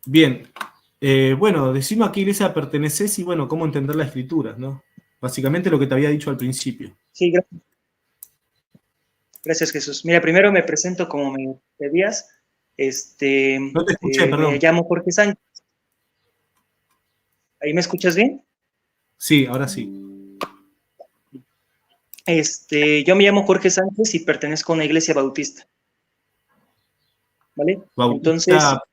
Bien. Bueno, decime a qué iglesia perteneces y, bueno, cómo entender las escrituras, ¿no? Básicamente lo que te había dicho al principio. Sí, gracias. Gracias, Jesús. Mira, primero me presento como me pedías. No te escuché, Me perdón. llamo Jorge Sánchez. ¿Ahí me escuchas bien? Sí, ahora sí. Yo me llamo Jorge Sánchez y pertenezco a una iglesia bautista, ¿vale? Entonces, Bautista,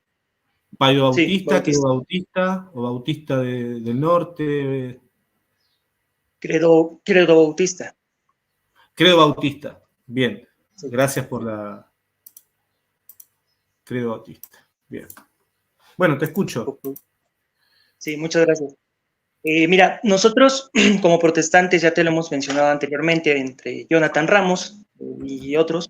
Payo sí, Bautista, Creo bautista. Bautista, o Bautista del Norte. Credo bautista. Credo Bautista. Bien. Sí. Gracias por la Credo Bautista. Bien. Bueno, te escucho. Ok. Sí, muchas gracias. Mira, nosotros como protestantes, ya te lo hemos mencionado anteriormente, entre Jonathan Ramos y otros,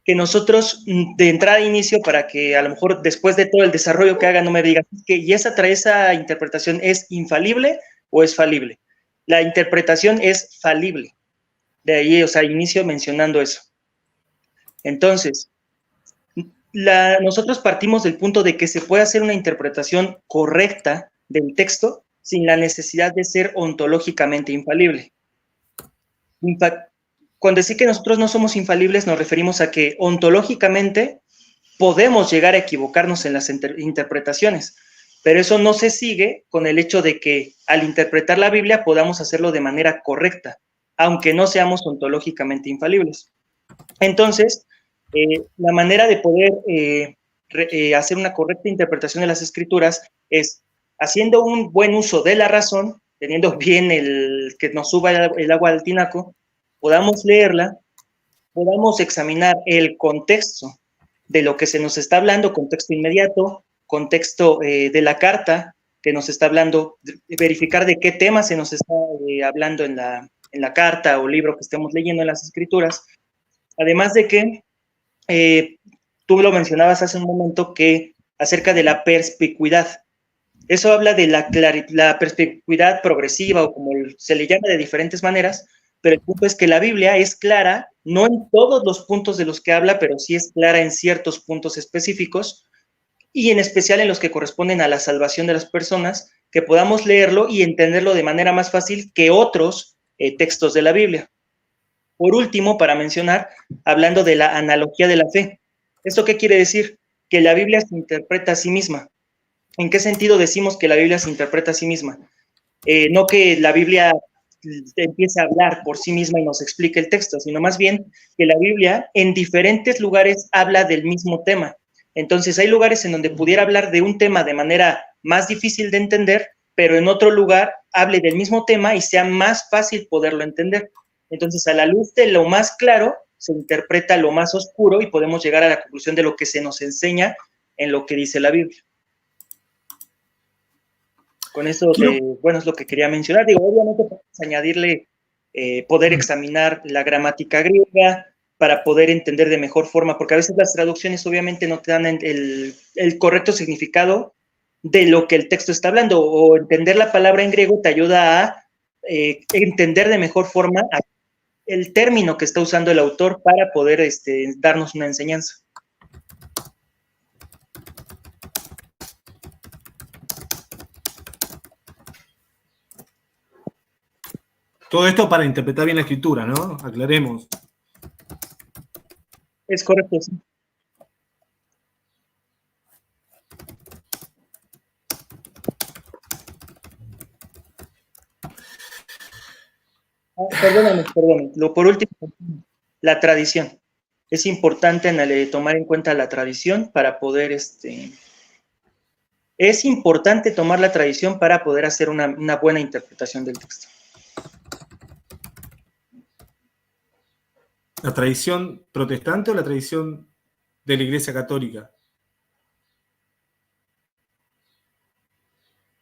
que nosotros de entrada a inicio, para que a lo mejor después de todo el desarrollo que haga no me digas que y esa interpretación es infalible o es falible. La interpretación es falible. De ahí, o sea, inicio mencionando eso. Entonces, nosotros partimos del punto de que se puede hacer una interpretación correcta del texto sin la necesidad de ser ontológicamente infalible. Cuando decimos que nosotros no somos infalibles, nos referimos a que ontológicamente podemos llegar a equivocarnos en las interpretaciones, pero eso no se sigue con el hecho de que al interpretar la Biblia podamos hacerlo de manera correcta, aunque no seamos ontológicamente infalibles. Entonces, la manera de poder hacer una correcta interpretación de las escrituras es haciendo un buen uso de la razón, teniendo bien el que nos suba el agua al tinaco, podamos leerla, podamos examinar el contexto de lo que se nos está hablando, contexto inmediato, contexto de la carta que nos está hablando, verificar de qué tema se nos está hablando en la carta o libro que estemos leyendo en las escrituras. Además de que tú lo mencionabas hace un momento que acerca de la perspicuidad. Eso habla de la perspicuidad progresiva o como se le llama de diferentes maneras, pero el punto es que la Biblia es clara, no en todos los puntos de los que habla, pero sí es clara en ciertos puntos específicos y en especial en los que corresponden a la salvación de las personas, que podamos leerlo y entenderlo de manera más fácil que otros textos de la Biblia. Por último, para mencionar, hablando de la analogía de la fe. ¿Esto qué quiere decir? Que la Biblia se interpreta a sí misma. ¿En qué sentido decimos que la Biblia se interpreta a sí misma? No que la Biblia empiece a hablar por sí misma y nos explique el texto, sino más bien que la Biblia en diferentes lugares habla del mismo tema. Entonces hay lugares en donde pudiera hablar de un tema de manera más difícil de entender, pero en otro lugar hable del mismo tema y sea más fácil poderlo entender. Entonces, a la luz de lo más claro, se interpreta lo más oscuro y podemos llegar a la conclusión de lo que se nos enseña en lo que dice la Biblia. Con eso, Quiero, bueno, es lo que quería mencionar. Digo, obviamente podemos añadirle poder examinar la gramática griega para poder entender de mejor forma, porque a veces las traducciones obviamente no te dan el correcto significado de lo que el texto está hablando, o entender la palabra en griego te ayuda a entender de mejor forma el término que está usando el autor para poder darnos una enseñanza. todo esto para interpretar bien la escritura, ¿no? Aclaremos. Es correcto, sí. Perdóname. Por último, la tradición. Es importante tomar en cuenta la tradición para poder, es importante tomar la tradición para poder hacer una buena interpretación del texto. ¿La tradición protestante o la tradición de la Iglesia Católica?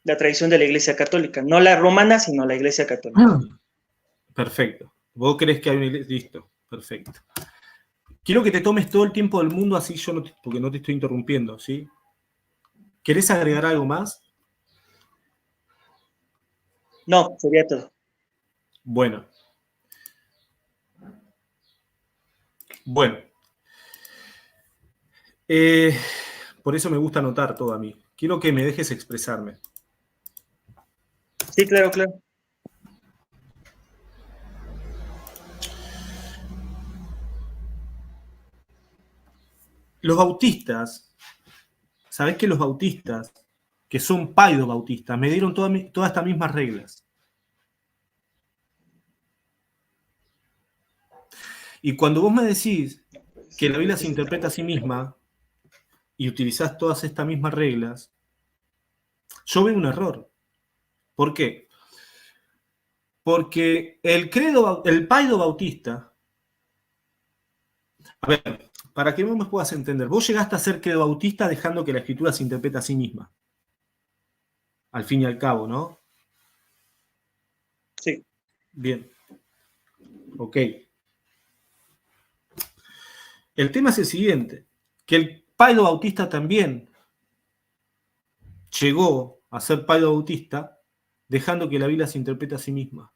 La tradición de la Iglesia Católica, no la romana, sino la Iglesia Católica. Perfecto. ¿Vos crees que hay una iglesia? Listo, perfecto. Quiero que te tomes todo el tiempo del mundo, así yo no porque no te estoy interrumpiendo, ¿sí? ¿Querés agregar algo más? No, sería todo. Bueno. Bueno. Por eso me gusta anotar todo a mí. Quiero que me dejes expresarme. Sí, claro, claro. Los bautistas, ¿sabés que los bautistas, que son paido-bautistas, me dieron todas estas mismas reglas? Y cuando vos me decís que la Biblia se interpreta a sí misma y utilizás todas estas mismas reglas, yo veo un error. ¿Por qué? Porque el paido bautista, a ver, para que vos me puedas entender, vos llegaste a ser credo bautista dejando que la escritura se interprete a sí misma. Al fin y al cabo, ¿no? Sí. Bien. Ok. El tema es el siguiente, que el paido bautista también llegó a ser paido bautista dejando que la Biblia se interprete a sí misma.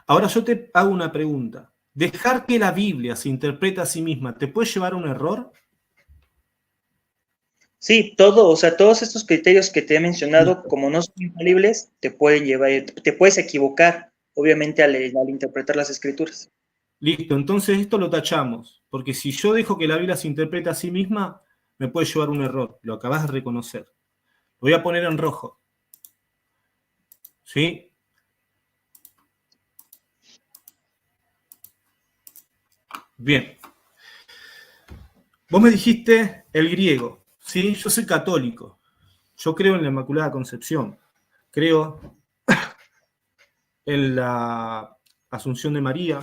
Ahora yo te hago una pregunta. ¿Dejar que la Biblia se interprete a sí misma te puede llevar a un error? Sí, todo, o sea, todos estos criterios que te he mencionado, como no son infalibles, te pueden llevar, te puedes equivocar, obviamente, al interpretar las escrituras. Listo, entonces esto lo tachamos, porque si yo dejo que la Biblia se interprete a sí misma, me puede llevar a un error, lo acabas de reconocer. Lo voy a poner en rojo. ¿Sí? Bien. Vos me dijiste el griego, ¿sí? Yo soy católico. Yo creo en la Inmaculada Concepción. Creo en la Asunción de María.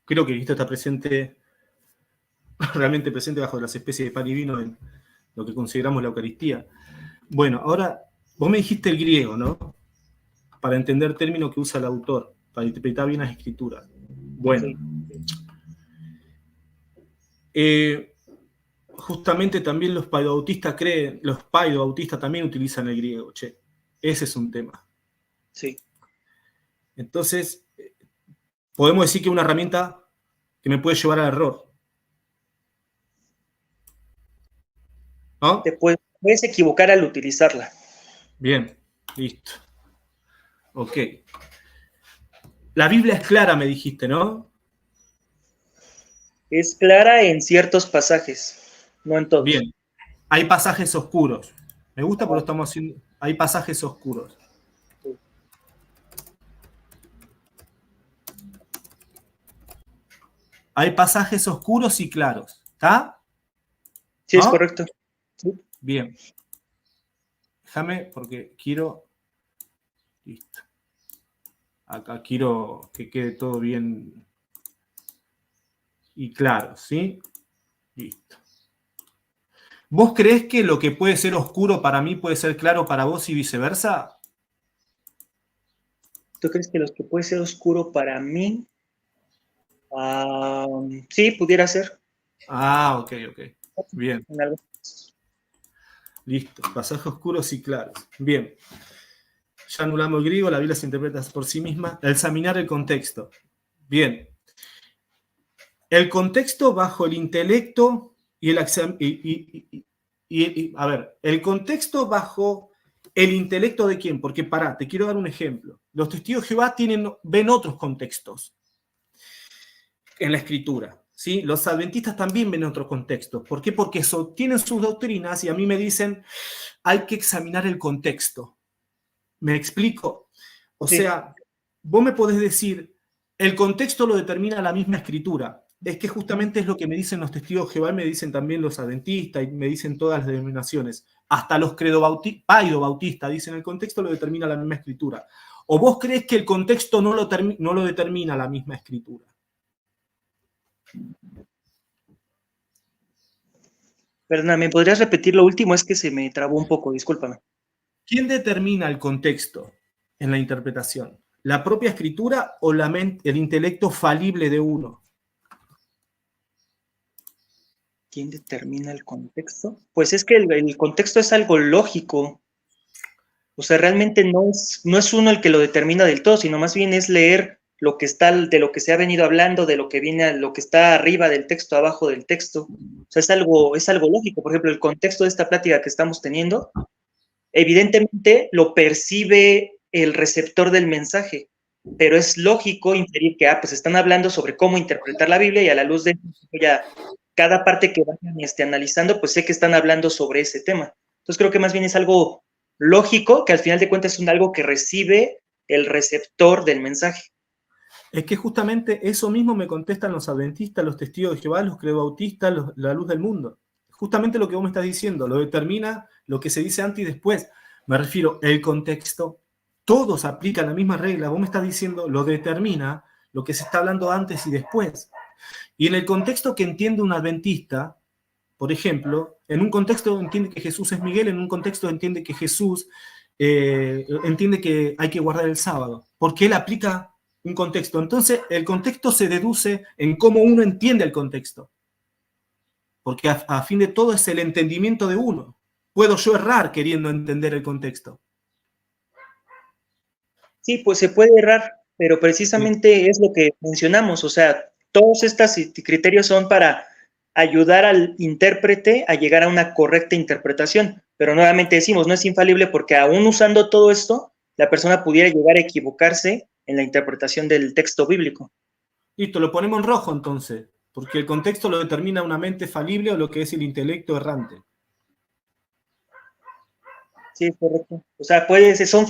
Creo que Cristo está presente, realmente presente bajo las especies de pan y vino en lo que consideramos la Eucaristía. Bueno, ahora vos me dijiste el griego, ¿no? Para entender términos que usa el autor, para interpretar bien las escrituras. Bueno. Justamente también los paidobautistas también utilizan el griego, che. Ese es un tema. Sí. Entonces, podemos decir que es una herramienta que me puede llevar al error. ¿No? Te puedes equivocar al utilizarla. Bien, listo. Ok. La Biblia es clara, me dijiste, ¿no? Es clara en ciertos pasajes, no en todos. Bien. Hay pasajes oscuros. Me gusta porque estamos haciendo. Hay pasajes oscuros. Hay pasajes oscuros y claros. ¿Está? Sí, ¿no? Es correcto. Sí. Bien. Déjame porque quiero. Listo. Acá quiero que quede todo bien y claro, ¿sí? Listo. ¿Vos creés que lo que puede ser oscuro para mí puede ser claro para vos y viceversa? ¿Tú crees que lo que puede ser oscuro para mí? Sí, pudiera ser. Ah, ok. Bien. Listo. Pasajes oscuros y claros. Bien. Ya anulamos el griego, la Biblia se interpreta por sí misma. Examinar el contexto. Bien. El contexto bajo el intelecto y el a ver, el contexto bajo el intelecto de quién, porque te quiero dar un ejemplo. Los testigos de Jehová ven otros contextos en la escritura, ¿sí? Los adventistas también ven otros contextos. ¿Por qué? Porque tienen sus doctrinas y a mí me dicen, hay que examinar el contexto. ¿Me explico? O sea, vos me podés decir, el contexto lo determina la misma escritura. Es que justamente es lo que me dicen los testigos de Jehová, me dicen también los adventistas y me dicen todas las denominaciones. Hasta los paido-bautistas dicen el contexto lo determina la misma escritura. ¿O vos crees que el contexto no lo determina la misma escritura? Perdona, ¿me podrías repetir lo último? Es que se me trabó un poco, discúlpame. ¿Quién determina el contexto en la interpretación? ¿La propia escritura o el intelecto falible de uno? ¿Quién determina el contexto? Pues es que el contexto es algo lógico. O sea, realmente no es uno el que lo determina del todo, sino más bien es leer lo que está, de lo que se ha venido hablando, de lo que viene, lo que está arriba del texto, abajo del texto. sea, es algo lógico. Por ejemplo, el contexto de esta plática que estamos teniendo, evidentemente lo percibe el receptor del mensaje, pero es lógico inferir que, pues están hablando sobre cómo interpretar la Biblia y a la luz de ya cada parte que vayan analizando, pues sé que están hablando sobre ese tema. Entonces creo que más bien es algo lógico, que al final de cuentas es algo que recibe el receptor del mensaje. Es que justamente eso mismo me contestan los adventistas, los testigos de Jehová, los creobautistas, la luz del mundo. Justamente lo que vos me estás diciendo, lo determina lo que se dice antes y después. Me refiero, el contexto, todos aplican la misma regla. Vos me estás diciendo, lo determina lo que se está hablando antes y después. Y en el contexto que entiende un adventista, por ejemplo, en un contexto entiende que Jesús es Miguel, en un contexto entiende que Jesús entiende que hay que guardar el sábado, porque él aplica un contexto. Entonces, el contexto se deduce en cómo uno entiende el contexto. Porque a fin de todo es el entendimiento de uno. Puedo yo errar queriendo entender el contexto. Sí, pues se puede errar, pero precisamente es lo que mencionamos. O sea, todos estos criterios son para ayudar al intérprete a llegar a una correcta interpretación. Pero nuevamente decimos, no es infalible porque aún usando todo esto, la persona pudiera llegar a equivocarse en la interpretación del texto bíblico. Listo, lo ponemos en rojo entonces, porque el contexto lo determina una mente falible o lo que es el intelecto errante. Sí, correcto. O sea, es un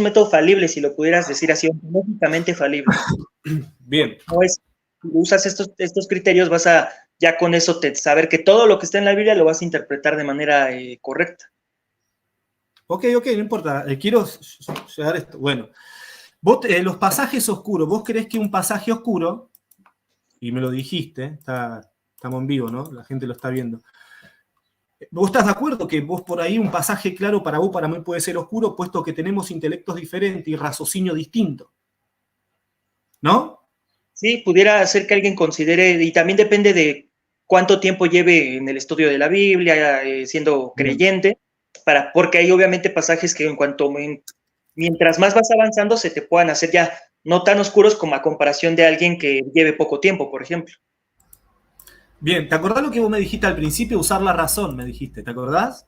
método falible, si lo pudieras decir así, ontológicamente falible. Bien. No es, si usas estos criterios, vas a ya con eso saber que todo lo que está en la Biblia lo vas a interpretar de manera correcta. Ok, no importa. Quiero llegar a esto. Bueno, vos, los pasajes oscuros, vos creés que un pasaje oscuro, y me lo dijiste, estamos en vivo, ¿no? La gente lo está viendo. ¿Vos estás de acuerdo que vos por ahí un pasaje claro para vos, para mí puede ser oscuro, puesto que tenemos intelectos diferentes y raciocinio distinto? ¿No? Sí, pudiera ser que alguien considere, y también depende de cuánto tiempo lleve en el estudio de la Biblia, siendo creyente, porque hay obviamente pasajes que mientras más vas avanzando, se te puedan hacer ya no tan oscuros como a comparación de alguien que lleve poco tiempo, por ejemplo. Bien, ¿te acordás lo que vos me dijiste al principio? Usar la razón, me dijiste, ¿te acordás?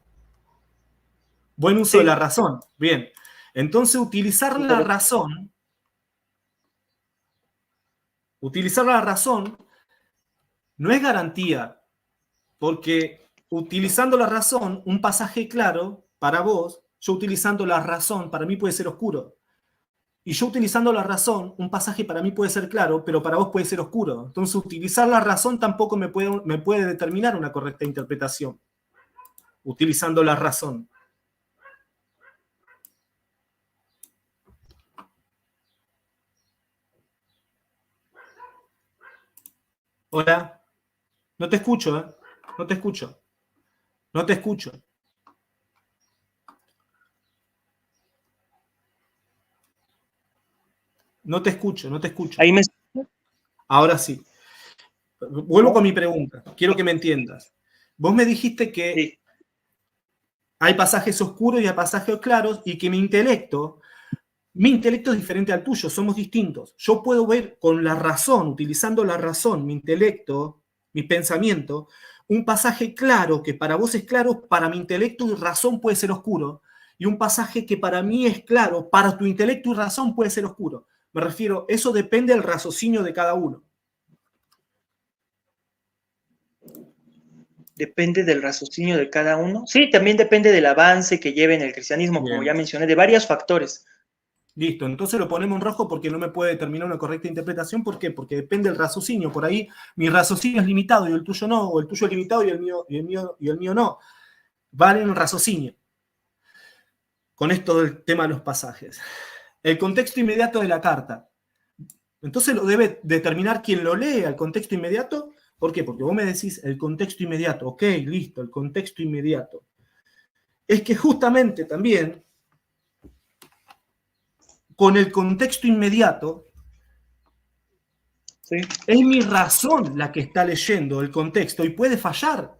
Buen uso de la razón. Bien. Entonces, utilizar la razón no es garantía, porque utilizando la razón, un pasaje claro para vos, yo utilizando la razón, para mí puede ser oscuro. Y yo utilizando la razón, un pasaje para mí puede ser claro, pero para vos puede ser oscuro. Entonces, utilizar la razón tampoco me puede determinar una correcta interpretación. Utilizando la razón. Hola. No te escucho, ¿eh? No te escucho. No te escucho. No te escucho, no te escucho. Ahí me... Ahora sí. Vuelvo con mi pregunta. Quiero que me entiendas. Vos me dijiste que hay pasajes oscuros y hay pasajes claros y que mi intelecto es diferente al tuyo, somos distintos. Yo puedo ver con la razón, utilizando la razón, mi intelecto, mi pensamiento, un pasaje claro que para vos es claro, para mi intelecto y razón puede ser oscuro. Y un pasaje que para mí es claro, para tu intelecto y razón puede ser oscuro. Me refiero, eso depende del raciocinio de cada uno. Depende del raciocinio de cada uno. Sí, también depende del avance que lleve en el cristianismo, Bien. como ya mencioné, de varios factores. Listo, entonces lo ponemos en rojo porque no me puede determinar una correcta interpretación. ¿Por qué? Porque depende del raciocinio. Por ahí mi raciocinio es limitado y el tuyo no, o el tuyo es limitado y el mío no. Vale en raciocinio. Con esto del tema de los pasajes. El contexto inmediato de la carta. Entonces lo debe determinar quien lo lee al contexto inmediato. ¿Por qué? Porque vos me decís el contexto inmediato. Ok, listo, el contexto inmediato. Es que justamente también con el contexto inmediato Sí. es mi razón la que está leyendo el contexto y puede fallar.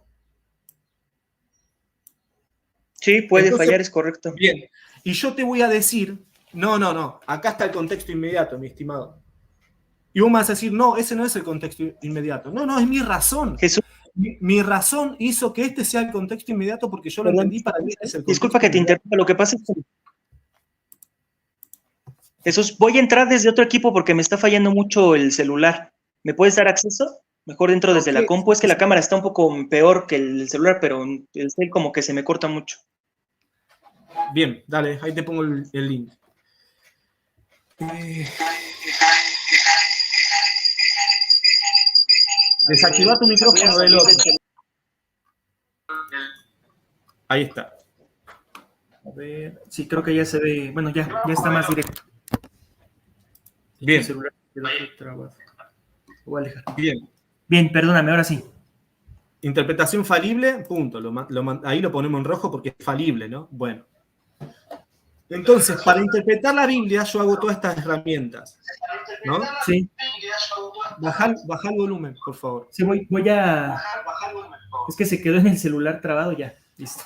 Sí, puede fallar, es correcto. Bien, y yo te voy a decir, no, acá está el contexto inmediato, mi estimado. Y vos me vas a decir, no, ese no es el contexto inmediato. No, es mi razón. Jesús, Mi razón hizo que este sea el contexto inmediato porque yo lo perdón, entendí para mí este es el contexto disculpa que te inmediato. interrumpa, lo que pasa es que Jesús, voy a entrar desde otro equipo porque me está fallando mucho el celular. ¿Me puedes dar acceso? Mejor dentro desde la compu. Es que la cámara está un poco peor que el celular, pero el cel como que se me corta mucho. Bien, dale, ahí te pongo el link. Desactiva tu micrófono del otro. Ahí está. A ver, sí, creo que ya se ve. Bueno, ya está más directo. Bien. El celular quedó trabado. Lo voy a alejar. Bien. Bien, perdóname, ahora sí. Interpretación falible, punto. Ahí lo ponemos en rojo porque es falible, ¿no? Bueno. Entonces, para interpretar la Biblia, yo hago todas estas herramientas, ¿no? Sí. Baja el volumen, por favor. Sí, voy a... Es que se quedó en el celular trabado ya. Listo.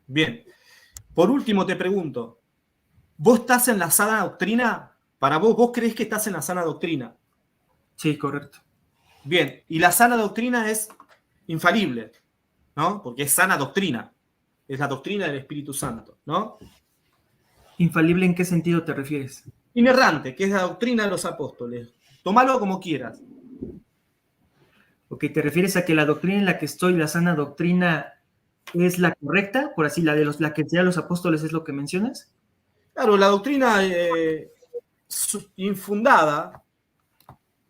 Bien. Por último, te pregunto, ¿vos estás en la sana doctrina? Para vos creés que estás en la sana doctrina. Sí, correcto. Bien, y la sana doctrina es infalible, ¿no? Porque es sana doctrina. Es la doctrina del Espíritu Santo, ¿no? ¿Infalible en qué sentido te refieres? Inerrante, que es la doctrina de los apóstoles. Tómalo como quieras. Ok, ¿te refieres a que la doctrina en la que estoy, la sana doctrina, es la correcta? Por así, la que sea los apóstoles es lo que mencionas. Claro, la doctrina infundada,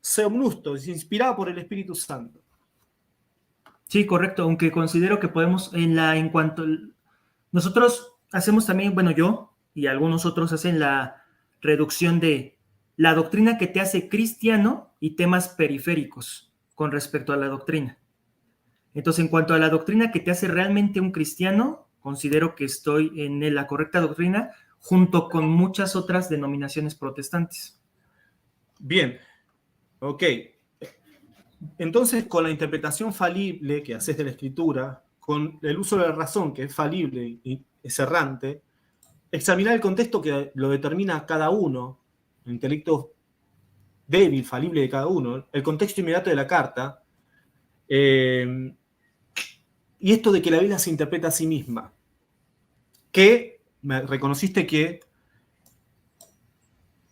seomnusto, es inspirada por el Espíritu Santo. Sí, correcto, aunque considero que podemos, nosotros hacemos también, bueno, yo y algunos otros hacen la reducción de la doctrina que te hace cristiano y temas periféricos con respecto a la doctrina. Entonces, en cuanto a la doctrina que te hace realmente un cristiano, considero que estoy en la correcta doctrina junto con muchas otras denominaciones protestantes. Bien, ok. Entonces, con la interpretación falible que haces de la Escritura, con el uso de la razón, que es falible y es errante, examinar el contexto que lo determina cada uno, el intelecto débil, falible de cada uno, el contexto inmediato de la carta, y esto de que la Biblia se interpreta a sí misma, que me reconociste que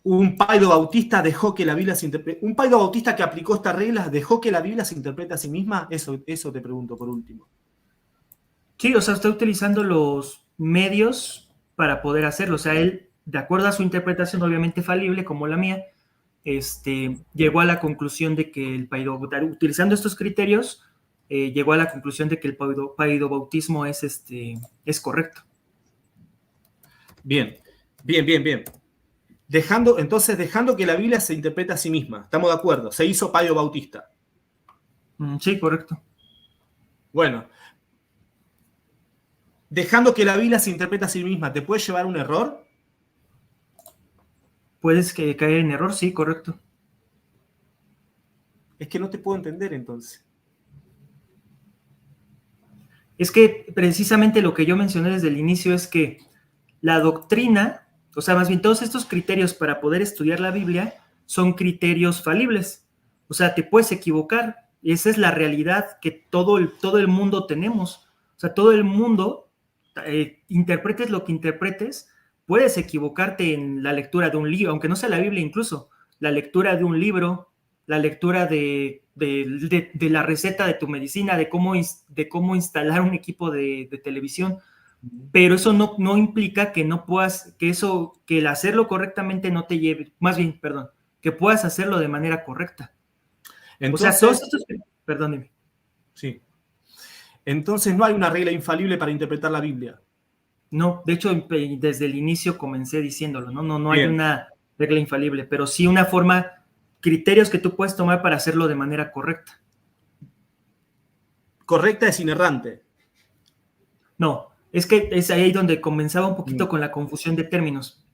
un paido bautista dejó que la Biblia se interprete, un paido bautista que aplicó estas reglas dejó que la Biblia se interprete a sí misma, eso te pregunto por último. Sí, o sea, está utilizando los medios para poder hacerlo, o sea, él, de acuerdo a su interpretación obviamente falible, como la mía, llegó a la conclusión de que utilizando estos criterios, llegó a la conclusión de que el paidobautismo es correcto. Bien. Dejando que la Biblia se interprete a sí misma. ¿Estamos de acuerdo? Se hizo paido bautista. Sí, correcto. Bueno. Dejando que la Biblia se interprete a sí misma, ¿te puede llevar a un error? ¿Puedes caer en error? Sí, correcto. Es que no te puedo entender entonces. Es que precisamente lo que yo mencioné desde el inicio es que la doctrina, o sea, más bien todos estos criterios para poder estudiar la Biblia son criterios falibles. O sea, te puedes equivocar. Esa es la realidad que todo el mundo tenemos. O sea, todo el mundo, interpretes lo que interpretes, puedes equivocarte en la lectura de un libro, aunque no sea la Biblia incluso, la lectura de un libro, la lectura de la receta de tu medicina, de cómo instalar un equipo de televisión. Pero eso no implica que no puedas, que el hacerlo correctamente no te lleve, más bien, perdón, que puedas hacerlo de manera correcta. Entonces, o sea, todos estos, perdóneme. Sí. Entonces no hay una regla infalible para interpretar la Biblia. No, de hecho, desde el inicio comencé diciéndolo, no hay una regla infalible, pero sí una forma, criterios que tú puedes tomar para hacerlo de manera correcta. Correcta es inerrante. No, es que es ahí donde comenzaba un poquito con la confusión de términos.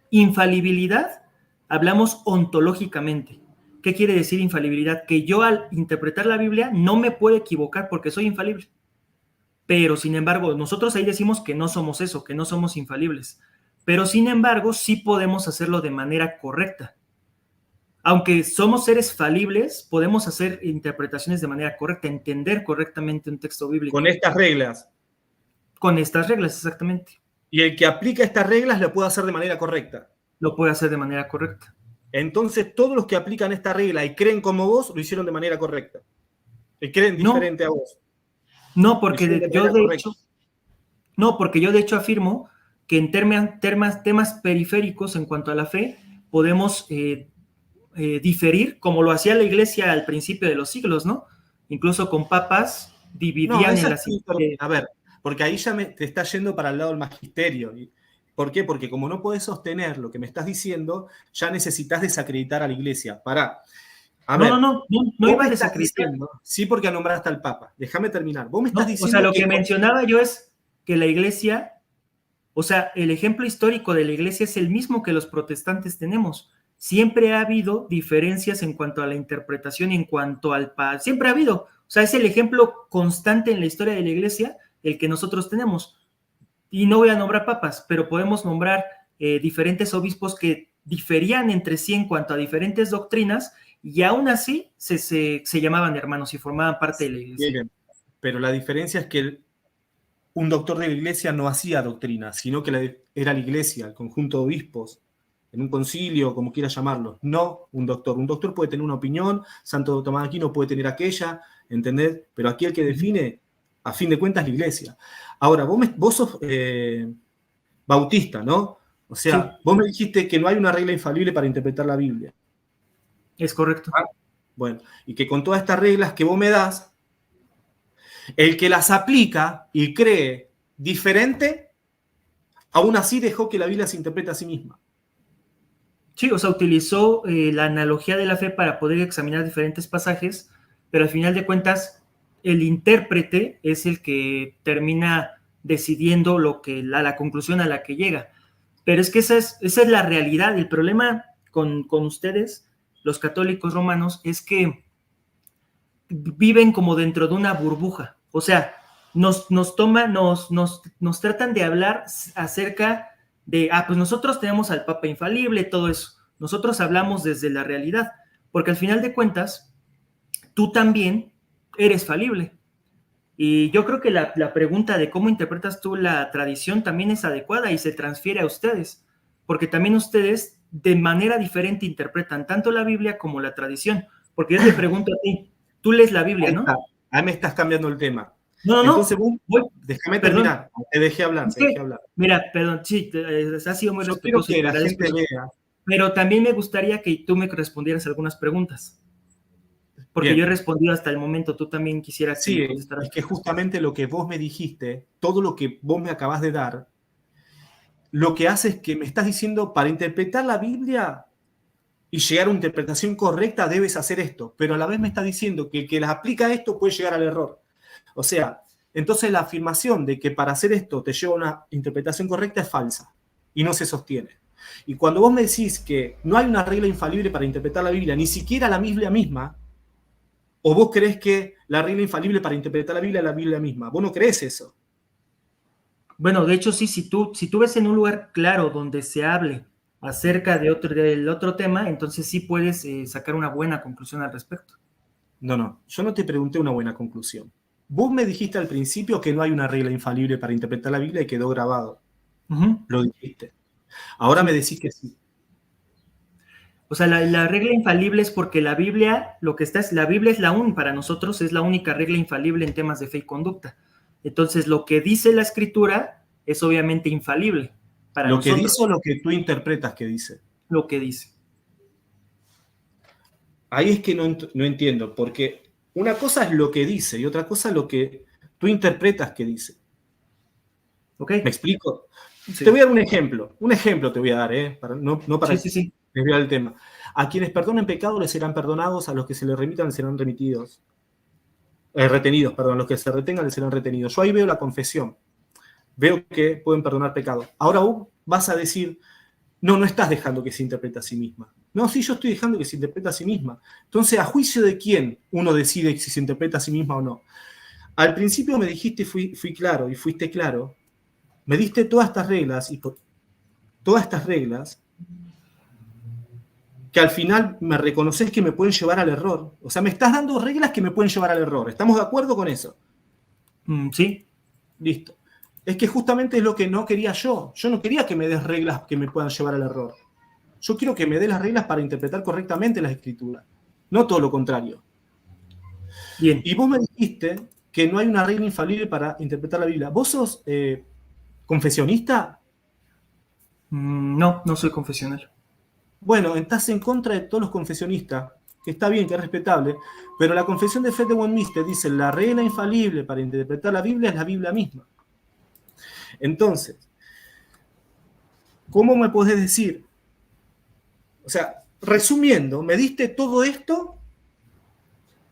Infalibilidad, hablamos ontológicamente. ¿Qué quiere decir infalibilidad? Que yo al interpretar la Biblia no me puedo equivocar porque soy infalible. Pero, sin embargo, nosotros ahí decimos que no somos eso, que no somos infalibles. Pero, sin embargo, sí podemos hacerlo de manera correcta. aunque somos seres falibles, podemos hacer interpretaciones de manera correcta, entender correctamente un texto bíblico. Con estas reglas. Con estas reglas, exactamente. Y el que aplica estas reglas lo puede hacer de manera correcta. Lo puede hacer de manera correcta. Entonces, todos los que aplican esta regla y creen como vos, lo hicieron de manera correcta. Y creen diferente a vos. No, porque yo de hecho afirmo que en temas periféricos en cuanto a la fe, podemos diferir, como lo hacía la iglesia al principio de los siglos, ¿no? Incluso con papas dividían en las... A ver, porque ahí ya te está yendo para el lado del magisterio. ¿Por qué? Porque como no podés sostener lo que me estás diciendo, ya necesitas desacreditar a la iglesia. Pará. No iba a desacreditar. Sí, porque nombraste al Papa. Déjame terminar. Vos me estás diciendo. O sea, lo que mencionaba yo es que la iglesia, o sea, el ejemplo histórico de la iglesia es el mismo que los protestantes tenemos. Siempre ha habido diferencias en cuanto a la interpretación y en cuanto al... Siempre ha habido. O sea, es el ejemplo constante en la historia de la iglesia el que nosotros tenemos. Y no voy a nombrar papas, pero podemos nombrar diferentes obispos que diferían entre sí en cuanto a diferentes doctrinas y aún así se llamaban hermanos y formaban parte de la iglesia. Bien, pero la diferencia es que un doctor de la iglesia no hacía doctrina, sino que era la iglesia, el conjunto de obispos, en un concilio, como quieras llamarlo, no un doctor. Un doctor puede tener una opinión, Santo Tomás de Aquino puede tener aquella, ¿entendés? Pero aquí el que define, a fin de cuentas, la iglesia. Ahora, vos sos bautista, ¿no? O sea, sí. Vos me dijiste que no hay una regla infalible para interpretar la Biblia. Es correcto. Bueno, y que con todas estas reglas que vos me das, el que las aplica y cree diferente, aún así dejó que la Biblia se interprete a sí misma. Sí, o sea, utilizó la analogía de la fe para poder examinar diferentes pasajes, pero al final de cuentas, el intérprete es el que termina decidiendo la conclusión a la que llega. Pero es que esa es la realidad. El problema con ustedes, los católicos romanos, es que viven como dentro de una burbuja. O sea, nos tratan de hablar acerca de, pues nosotros tenemos al Papa infalible, todo eso. Nosotros hablamos desde la realidad, porque al final de cuentas, tú también eres falible. Y yo creo que la pregunta de cómo interpretas tú la tradición también es adecuada y se transfiere a ustedes, porque también ustedes de manera diferente interpretan tanto la Biblia como la tradición. Porque yo te pregunto a ti, tú lees la Biblia, ¿no? Ahí me estás cambiando el tema. No. Entonces, déjame terminar. Te dejé hablar, Mira, perdón, sí, ha sido muy respetuoso. Quiero que la gente vea. Pero también me gustaría que tú me respondieras algunas preguntas. Porque bien. Yo he respondido hasta el momento, tú también quisieras que me contestaras. Es que justamente lo que vos me dijiste, todo lo que vos me acabas de dar, lo que hace es que me estás diciendo, para interpretar la Biblia y llegar a una interpretación correcta, debes hacer esto. Pero a la vez me estás diciendo que el que las aplica esto puede llegar al error. O sea, entonces la afirmación de que para hacer esto te lleva a una interpretación correcta es falsa y no se sostiene. Y cuando vos me decís que no hay una regla infalible para interpretar la Biblia, ni siquiera la Biblia misma, o vos crees que la regla infalible para interpretar la Biblia es la Biblia misma, vos no crees eso. Bueno, de hecho sí, si tú ves en un lugar claro donde se hable acerca del otro tema, entonces sí puedes sacar una buena conclusión al respecto. No, yo no te pregunté una buena conclusión. Vos me dijiste al principio que no hay una regla infalible para interpretar la Biblia y quedó grabado. Lo dijiste. Ahora me decís que sí. O sea, la regla infalible es porque la Biblia, la Biblia es para nosotros es la única regla infalible en temas de fe y conducta. Entonces, lo que dice la Escritura es obviamente infalible para nosotros. ¿Lo que dice o lo que tú interpretas que dice? Lo que dice. Ahí es que no entiendo, porque una cosa es lo que dice y otra cosa es lo que tú interpretas que dice. ¿Ok? ¿Me explico? Sí. Te voy a dar un ejemplo. Un ejemplo te voy a dar, no para desviar el tema. A quienes perdonen pecado les serán perdonados, a los que se les remitan les serán retenidos, los que se retengan les serán retenidos. Yo ahí veo la confesión. Veo que pueden perdonar pecado. Ahora vos vas a decir, no estás dejando que se interprete a sí misma. No, sí, yo estoy dejando que se interprete a sí misma. Entonces, ¿a juicio de quién uno decide si se interpreta a sí misma o no? Al principio me dijiste, fui claro y fuiste claro, me diste todas estas reglas y por todas estas reglas que al final me reconoces que me pueden llevar al error. O sea, me estás dando reglas que me pueden llevar al error. ¿Estamos de acuerdo con eso? Sí. Listo. Es que justamente es lo que no quería yo. Yo no quería que me des reglas que me puedan llevar al error. Yo quiero que me des las reglas para interpretar correctamente las escrituras. No todo lo contrario. Bien. Y vos me dijiste que no hay una regla infalible para interpretar la Biblia. ¿Vos sos confesionista? No, no soy confesional. Bueno, estás en contra de todos los confesionistas, que está bien, que es respetable, pero la Confesión de Fe de Westminster dice la regla infalible para interpretar la Biblia es la Biblia misma. Entonces, ¿cómo me podés decir? O sea, resumiendo, me diste todo esto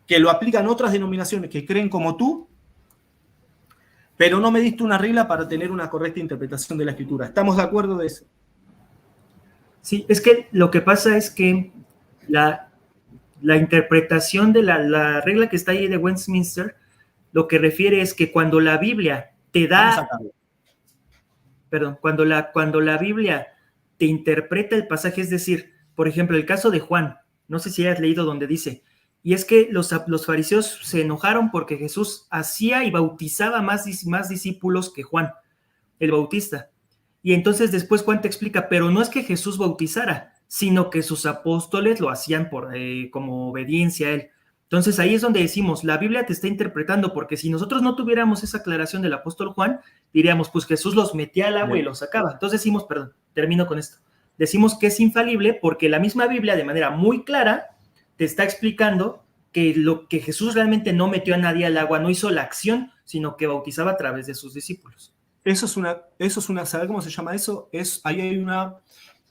que lo aplican otras denominaciones que creen como tú, pero no me diste una regla para tener una correcta interpretación de la Escritura. ¿Estamos de acuerdo de eso? Sí, es que lo que pasa es que la interpretación de la regla que está ahí de Westminster, lo que refiere es que cuando la Biblia te da, cuando la Biblia te interpreta el pasaje, es decir, por ejemplo, el caso de Juan, no sé si hayas leído donde dice, y es que los fariseos se enojaron porque Jesús hacía y bautizaba más discípulos que Juan, el Bautista. Y entonces después Juan te explica, pero no es que Jesús bautizara, sino que sus apóstoles lo hacían como obediencia a él. Entonces ahí es donde decimos, la Biblia te está interpretando, porque si nosotros no tuviéramos esa aclaración del apóstol Juan, diríamos, pues Jesús los metía al agua y los sacaba. Entonces decimos, termino con esto, decimos que es infalible porque la misma Biblia de manera muy clara te está explicando que Jesús realmente no metió a nadie al agua, no hizo la acción, sino que bautizaba a través de sus discípulos. Eso es una, ¿sabes cómo se llama eso? Ahí hay una,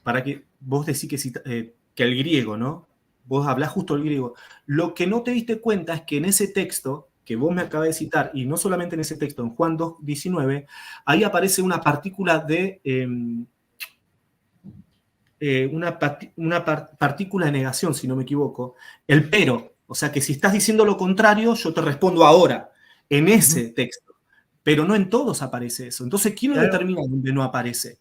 para que vos decís que el griego, ¿no? Vos hablás justo el griego. Lo que no te diste cuenta es que en ese texto que vos me acabas de citar, y no solamente en ese texto, en Juan 2:19, ahí aparece una partícula de, partícula de negación, si no me equivoco, el pero. O sea que si estás diciendo lo contrario, yo te respondo ahora, en ese texto. Pero no en todos aparece eso. Entonces, ¿quién lo determina dónde no aparece?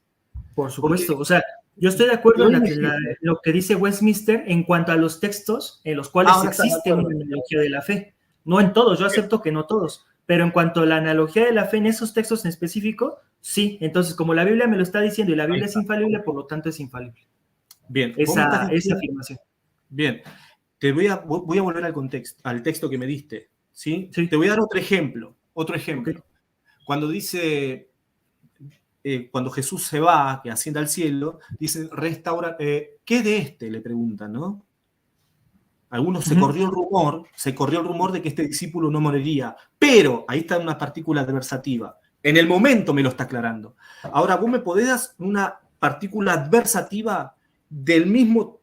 Por supuesto. Porque, o sea, yo estoy de acuerdo en lo que dice Westminster en cuanto a los textos en los cuales existe una analogía de la fe. No en todos, yo acepto que no todos, pero en cuanto a la analogía de la fe en esos textos en específico, sí. Entonces, como la Biblia me lo está diciendo y la Biblia es infalible, por lo tanto es infalible. Bien. Esa afirmación. Bien. Voy a volver al texto que me diste. ¿Sí? Te voy a dar otro ejemplo. Okay. Cuando dice, cuando Jesús se va, que asciende al cielo, dice, restaura, ¿qué de este? Le preguntan, ¿no? Algunos se corrió el rumor de que este discípulo no moriría, pero ahí está una partícula adversativa. En el momento me lo está aclarando. Ahora, ¿vos me podés dar una partícula adversativa del mismo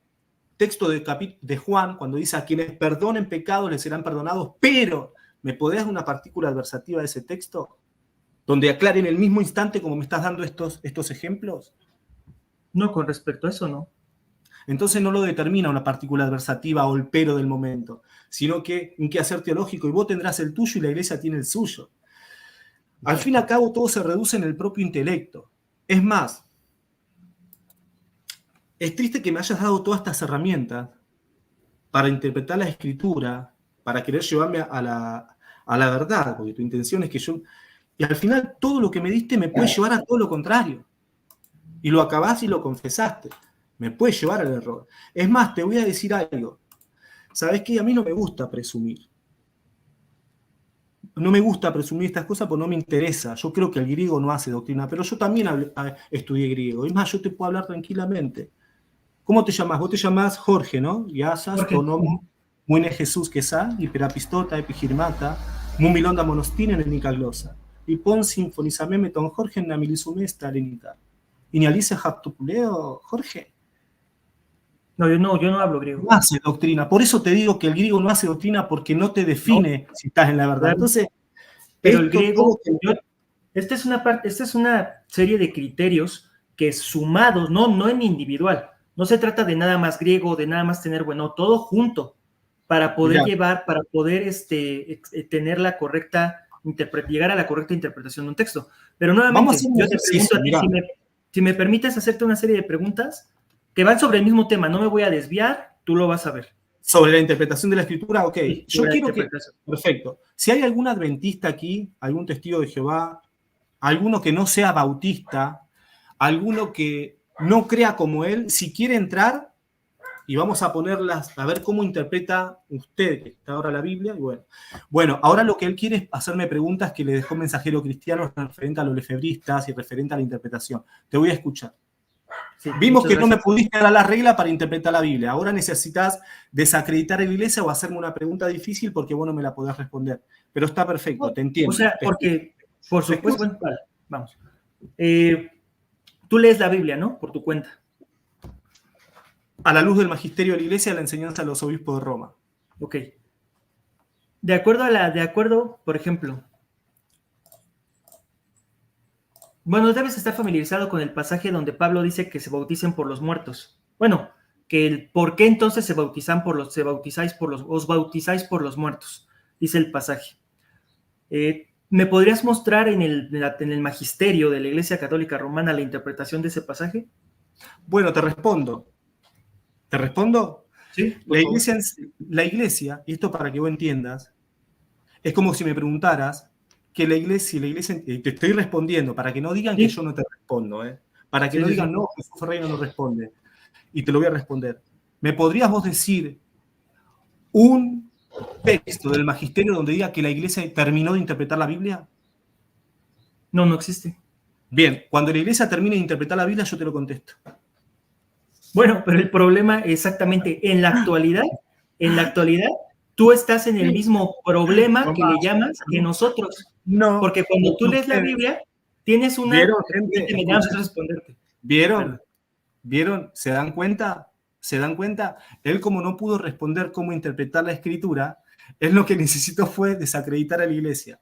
texto de Juan, cuando dice, a quienes perdonen pecados les serán perdonados, pero ¿me podés dar una partícula adversativa de ese texto? Donde aclare en el mismo instante como me estás dando estos ejemplos. No, con respecto a eso, no. Entonces no lo determina una partícula adversativa o el pero del momento, sino que un quehacer teológico, y vos tendrás el tuyo y la iglesia tiene el suyo. Al fin y al cabo, todo se reduce en el propio intelecto. Es más, es triste que me hayas dado todas estas herramientas para interpretar la escritura, para querer llevarme a la verdad, porque tu intención es que yo... Y al final todo lo que me diste me puede llevar a todo lo contrario. Y lo acabás y lo confesaste. Me puede llevar al error. Es más, te voy a decir algo. ¿Sabés qué? A mí no me gusta presumir. No me gusta presumir estas cosas porque no me interesa. Yo creo que el griego no hace doctrina, pero yo también estudié griego. Es más, yo te puedo hablar tranquilamente. ¿Cómo te llamas? Vos te llamás Jorge, ¿no? Yasas, Tonom, Muine Jesús Quesá, Hiperapistota, Epigirmata, Mumilonda Monostina, Nenicaglosa. Y pon sinfonizameme ton Jorge en Namilisumesta, Lenita. ¿Y ni Alice Japtupuleo, Jorge? No, yo no hablo griego. No hace doctrina. Por eso te digo que el griego no hace doctrina porque no te define si estás en la verdad. Claro. Entonces, pero el griego, esta es una serie de criterios que sumados, no en individual. No se trata de nada más griego, de nada más tener, bueno, todo junto para poder para poder tener la correcta llegar a la correcta interpretación de un texto. Pero nuevamente, yo te pregunto a ti, si me permites hacerte una serie de preguntas que van sobre el mismo tema, no me voy a desviar, tú lo vas a ver. Sobre la interpretación de la escritura, ok. Sí, Yo quiero que... Perfecto. Si hay algún adventista aquí, algún testigo de Jehová, alguno que no sea bautista, alguno que no crea como él, si quiere entrar, y vamos a ponerlas, a ver cómo interpreta usted, que está ahora la Biblia, y bueno, ahora lo que él quiere es hacerme preguntas que le dejó Mensajero Cristiano referente a los lefebristas y referente a la interpretación. Te voy a escuchar. Sí, vimos que no me pudiste dar la regla para interpretar la Biblia. Ahora necesitas desacreditar a la iglesia o hacerme una pregunta difícil porque vos no me la podés responder. Pero está perfecto, te entiendo. O sea, porque, por supuesto, bueno, vale, vamos. Tú lees la Biblia, ¿no? Por tu cuenta. A la luz del magisterio de la iglesia, la enseñanza de los obispos de Roma. Ok. De acuerdo, por ejemplo. Bueno, debes estar familiarizado con el pasaje donde Pablo dice que se bauticen por los muertos. Bueno, que el por qué entonces os bautizáis por los muertos, dice el pasaje. ¿Me podrías mostrar en el magisterio de la Iglesia Católica Romana la interpretación de ese pasaje? Bueno, te respondo. ¿Te respondo? Sí. La iglesia, y esto para que vos entiendas, es como si me preguntaras que la iglesia, te estoy respondiendo, para que no digan que yo no te respondo, para que no digan, no, Jesús Ferreira no responde, y te lo voy a responder. ¿Me podrías vos decir un texto del magisterio donde diga que la iglesia terminó de interpretar la Biblia? No, no existe. Bien, cuando la iglesia termine de interpretar la Biblia, yo te lo contesto. Bueno, pero el problema exactamente en la actualidad, tú estás en el mismo problema que le llamas que nosotros. No. Porque cuando tú lees la Biblia, tienes una... ¿Vieron, gente? Me das a responderte. ¿Vieron? ¿Vieron? ¿Se dan cuenta? ¿Se dan cuenta? Él, como no pudo responder cómo interpretar la escritura, él lo que necesitó fue desacreditar a la iglesia.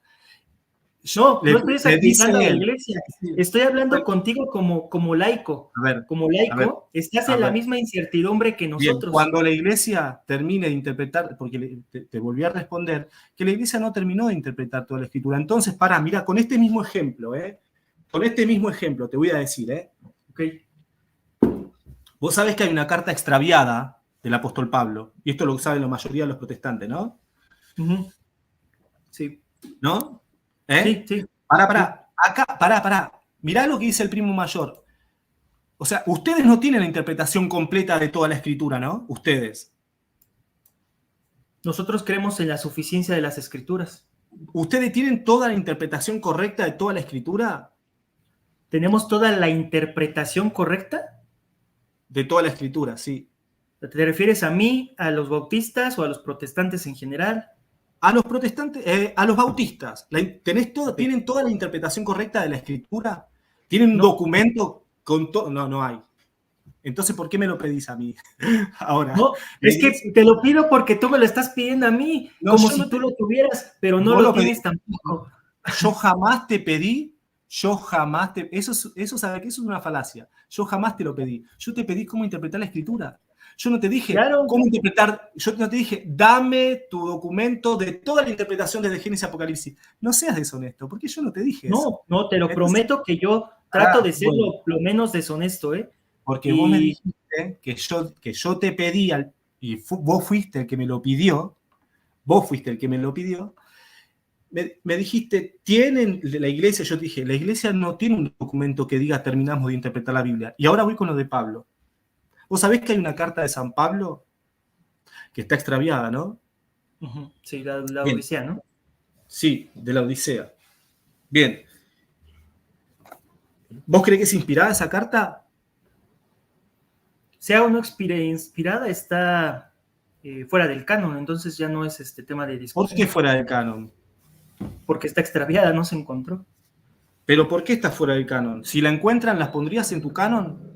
No estoy desacreditando a la iglesia. Estoy hablando contigo como laico. Como laico, estás en la misma incertidumbre que nosotros. Bien, cuando la iglesia termine de interpretar, porque te volví a responder, que la iglesia no terminó de interpretar toda la escritura. Entonces, mira, con este mismo ejemplo, te voy a decir, Ok. Vos sabés que hay una carta extraviada del apóstol Pablo, y esto lo saben la mayoría de los protestantes, ¿no? Uh-huh. Sí. ¿No? Sí. Pará. Acá, mirá lo que dice el primo mayor. O sea, ustedes no tienen la interpretación completa de toda la escritura, ¿no? Ustedes. Nosotros creemos en la suficiencia de las escrituras. ¿Ustedes tienen toda la interpretación correcta de toda la escritura? ¿Tenemos toda la interpretación correcta? De toda la escritura, sí. ¿Te refieres a mí, a los bautistas o a los protestantes en general? A los protestantes, a los bautistas. ¿Tienen toda la interpretación correcta de la escritura? ¿Tienen un documento con todo? No hay. Entonces, ¿por qué me lo pedís a mí? Ahora. No, es que te lo pido porque tú me lo estás pidiendo a mí, como si tú lo tuvieras, pero no lo tienes tampoco. Yo jamás te pedí, eso sabe que eso es una falacia. Yo jamás te lo pedí. Yo te pedí cómo interpretar la escritura. Yo no te dije cómo interpretar, yo no te dije, dame tu documento de toda la interpretación desde Génesis a Apocalipsis. No seas deshonesto, porque yo no te dije eso. No, te lo prometo que yo trato de ser lo menos deshonesto, Porque vos me dijiste que yo te pedí, y vos fuiste el que me lo pidió, me dijiste, ¿tienen la iglesia? Yo te dije, la iglesia no tiene un documento que diga terminamos de interpretar la Biblia. Y ahora voy con lo de Pablo. ¿Vos sabés que hay una carta de San Pablo que está extraviada, no? Uh-huh. Sí, la Odisea, ¿no? Sí, de la Odisea. Bien. ¿Vos crees que es inspirada esa carta? Sea o no inspirada, está fuera del canon, entonces ya no es tema de discusión. ¿Por qué fuera del canon? Porque está extraviada, no se encontró. ¿Pero por qué está fuera del canon? Si la encuentran, ¿las pondrías en tu canon?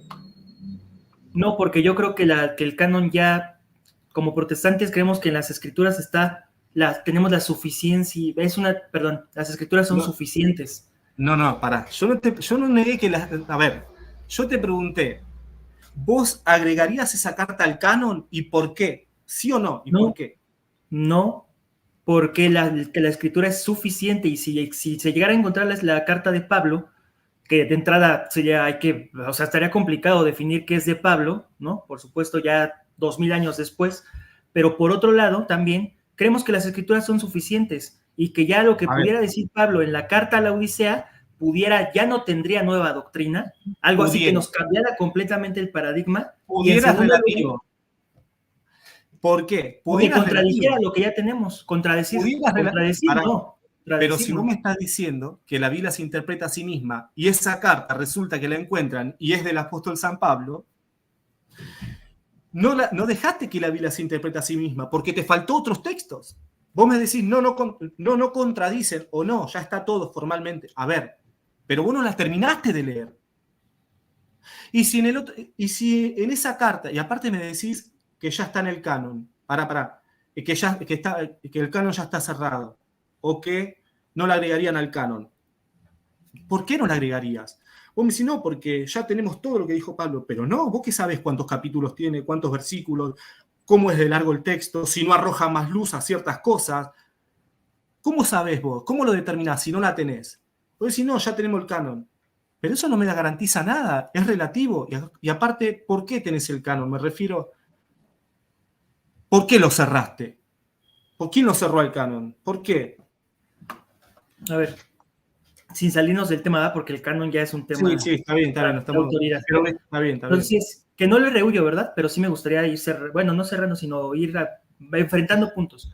No, porque yo creo que el canon ya, como protestantes, creemos que en las escrituras tenemos la suficiencia, las escrituras son suficientes. No, pará. Yo no negué que a ver, yo te pregunté, ¿vos agregarías esa carta al canon y por qué? ¿Sí o no? ¿Y por qué? No, porque la escritura es suficiente y si se llegara a encontrar la carta de Pablo, que de entrada estaría complicado definir qué es de Pablo, ¿no? Por supuesto, ya 2000 años después, pero por otro lado, también creemos que las escrituras son suficientes y que ya lo que pudiera decir Pablo en la carta a la Odisea ya no tendría nueva doctrina, algo así que nos cambiara completamente el paradigma. Pudiera relativo. ¿Por qué? Porque contradijera lo que ya tenemos. Contradecir no. Pero si vos me estás diciendo que la Biblia se interpreta a sí misma y esa carta resulta que la encuentran y es del apóstol San Pablo, no dejaste que la Biblia se interprete a sí misma porque te faltó otros textos. Vos me decís, no contradicen o no, ya está todo formalmente. A ver, pero vos no las terminaste de leer. Y si en esa carta, y aparte me decís que ya está en el canon, que el canon ya está cerrado, o que no la agregarían al canon. ¿Por qué no la agregarías? Vos me decís, no, porque ya tenemos todo lo que dijo Pablo, pero no, vos qué sabés cuántos capítulos tiene, cuántos versículos, cómo es de largo el texto, si no arroja más luz a ciertas cosas. ¿Cómo sabés vos? ¿Cómo lo determinás si no la tenés? Vos decís, no, ya tenemos el canon. Pero eso no me garantiza nada, es relativo. Y aparte, ¿por qué tenés el canon? Me refiero, ¿por qué lo cerraste? ¿Por quién lo cerró el canon? ¿Por qué? A ver, sin salirnos del tema, ¿verdad? Porque el canon ya es un tema. Sí, está bien, autoridad. Pero está bien. Entonces, que no le rehuyo, ¿verdad? Pero sí me gustaría ir no cerrando, sino ir enfrentando puntos.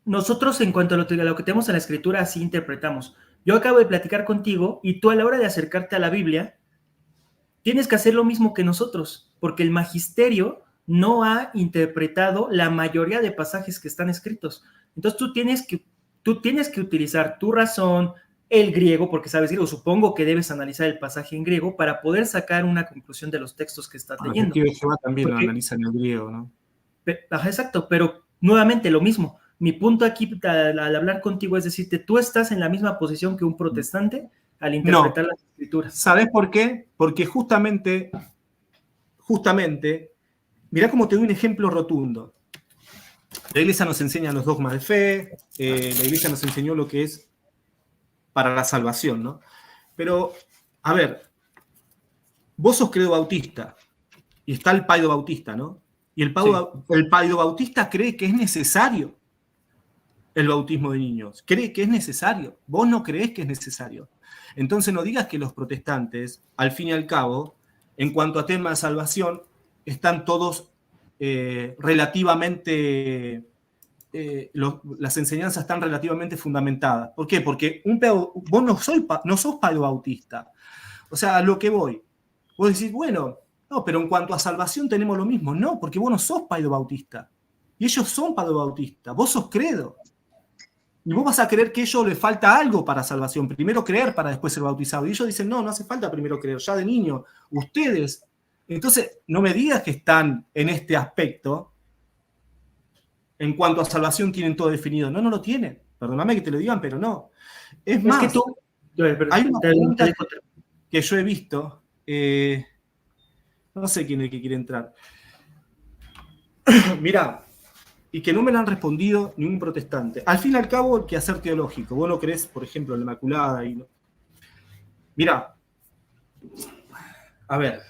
Nosotros, en cuanto a lo que tenemos en la escritura, así interpretamos. Yo acabo de platicar contigo y tú, a la hora de acercarte a la Biblia, tienes que hacer lo mismo que nosotros, porque el magisterio no ha interpretado la mayoría de pasajes que están escritos. Entonces tú tienes que utilizar tu razón, el griego, porque sabes griego, supongo que debes analizar el pasaje en griego para poder sacar una conclusión de los textos que estás leyendo. El testigo de Jehová también lo analiza en el griego, ¿no? Exacto, pero nuevamente lo mismo. Mi punto aquí al hablar contigo es decirte, tú estás en la misma posición que un protestante al interpretar las escrituras. ¿Sabes por qué? Porque justamente, mirá cómo te doy un ejemplo rotundo. La iglesia nos enseña los dogmas de fe, la iglesia nos enseñó lo que es para la salvación, ¿no? Pero, a ver, vos sos credo bautista y está el paido bautista, ¿no? Y el paido bautista cree que es necesario el bautismo de niños, cree que es necesario. Vos no creés que es necesario. Entonces no digas que los protestantes, al fin y al cabo, en cuanto a tema de salvación, están todos relativamente, las enseñanzas están relativamente fundamentadas. ¿Por qué? Porque vos no sos paido-bautista. O sea, a lo que voy. Vos decís, bueno, no, pero en cuanto a salvación tenemos lo mismo. No, porque vos no sos paido-bautista. Y ellos son paido-bautistas. Vos sos credo. Y vos vas a creer que a ellos les falta algo para salvación. Primero creer para después ser bautizado. Y ellos dicen, no hace falta primero creer. Ya de niño, ustedes. Entonces, no me digas que están en este aspecto. En cuanto a salvación tienen todo definido. No lo tienen. Perdóname que te lo digan, pero no. Es más, que tú... hay una pregunta que yo he visto. No sé quién es el que quiere entrar. Mirá. Y que no me lo han respondido ningún protestante. Al fin y al cabo, el quehacer teológico. Vos no creés, por ejemplo, en la Inmaculada. Mirá, a ver,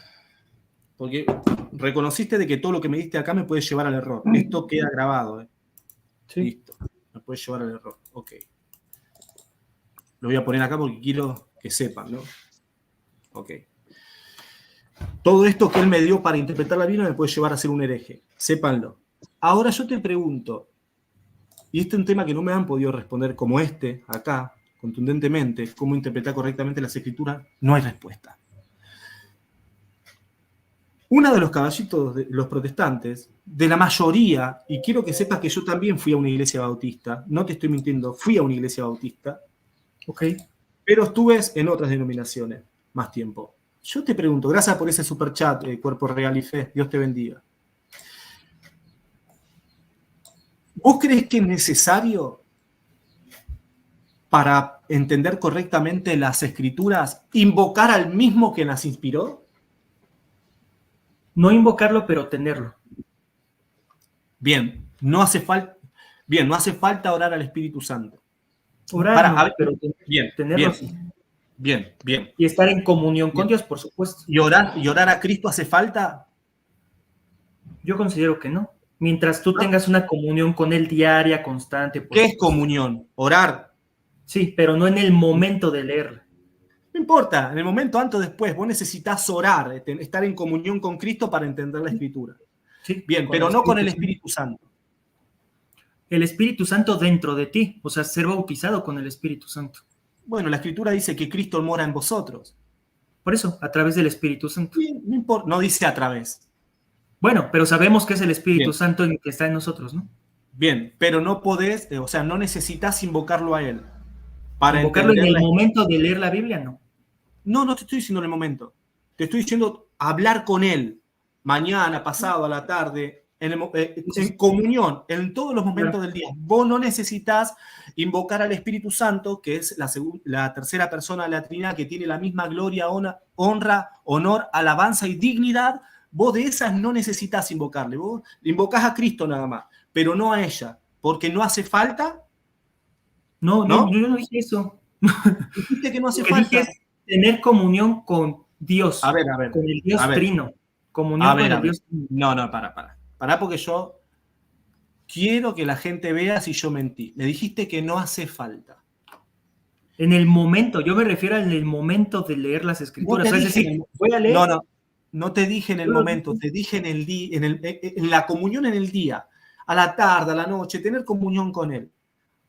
porque reconociste de que todo lo que me diste acá me puede llevar al error. Esto queda grabado. Sí. Listo, me puede llevar al error. Ok. Lo voy a poner acá porque quiero que sepan, ¿no? Ok. Todo esto que él me dio para interpretar la Biblia me puede llevar a ser un hereje. Sépanlo. Ahora yo te pregunto, y este es un tema que no me han podido responder como acá, contundentemente, cómo interpretar correctamente las escrituras, no hay respuesta. Uno de los caballitos de los protestantes, de la mayoría, y quiero que sepas que yo también fui a una iglesia bautista, no te estoy mintiendo, fui a una iglesia bautista, okay, pero estuve en otras denominaciones más tiempo. Yo te pregunto, gracias por ese superchat, Cuerpo Real y Fe, Dios te bendiga. ¿Vos crees que es necesario para entender correctamente las escrituras invocar al mismo que las inspiró? No invocarlo, pero tenerlo. Bien, no hace falta orar al Espíritu Santo. Orar, Para, no, a ver, pero bien, tenerlo bien, sí. bien. Y estar en comunión con Dios, por supuesto. ¿Y orar a Cristo hace falta? Yo considero que no. Mientras tú ¿No? tengas una comunión con Él diaria, constante, por ¿Qué es supuesto. comunión? Orar. Sí, pero no en el momento de leerla. No importa, en el momento antes o después, vos necesitas orar, estar en comunión con Cristo para entender la Escritura. Sí, Bien, con pero el no con el Espíritu Espíritu Santo. El Espíritu Santo dentro de ti, o sea, ser bautizado con el Espíritu Santo. Bueno, la Escritura dice que Cristo mora en vosotros. Por eso, a través del Espíritu Santo. Bien, no importa, no dice a través. Bueno, pero sabemos que es el Espíritu Bien. Santo el que está en nosotros, ¿no? Bien, pero no podés, o sea, no necesitas invocarlo a Él para Invocarlo en entender el la... momento de leer la Biblia, no. No te estoy diciendo en el momento. Te estoy diciendo hablar con Él. Mañana, pasado, a la tarde, en comunión, en todos los momentos del día. Vos no necesitas invocar al Espíritu Santo, que es la tercera persona de la Trinidad, que tiene la misma gloria, honra, honor, alabanza y dignidad. Vos de esas no necesitas invocarle. Vos invocás a Cristo nada más, pero no a ella, porque no hace falta. No, ¿No? yo no dije eso. Dijiste que no hace Lo que falta. dije es tener comunión con Dios, A ver, con el Dios a ver. Trino. Comunión con el Dios Trino. No, para. Para porque yo quiero que la gente vea si yo mentí. Me dijiste que no hace falta. En el momento, yo me refiero en el momento de leer las Escrituras. Es decir, voy a leer. No te dije en el momento, te dije en el día, en la comunión en el día, a la tarde, a la noche, tener comunión con Él.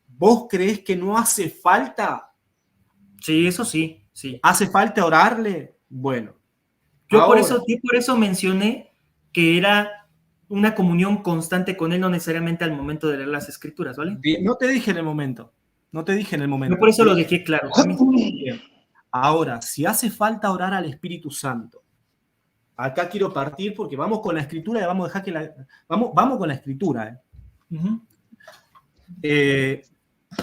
¿Vos creés que no hace falta? Sí, eso sí, sí. ¿Hace falta orarle? Bueno. Yo por eso mencioné que era una comunión constante con Él, no necesariamente al momento de leer las Escrituras, ¿vale? Bien, no te dije en el momento. Yo por eso lo dejé claro también. Bien. Ahora, si hace falta orar al Espíritu Santo, acá quiero partir porque vamos con la Escritura y vamos a dejar que vamos con la Escritura. Uh-huh.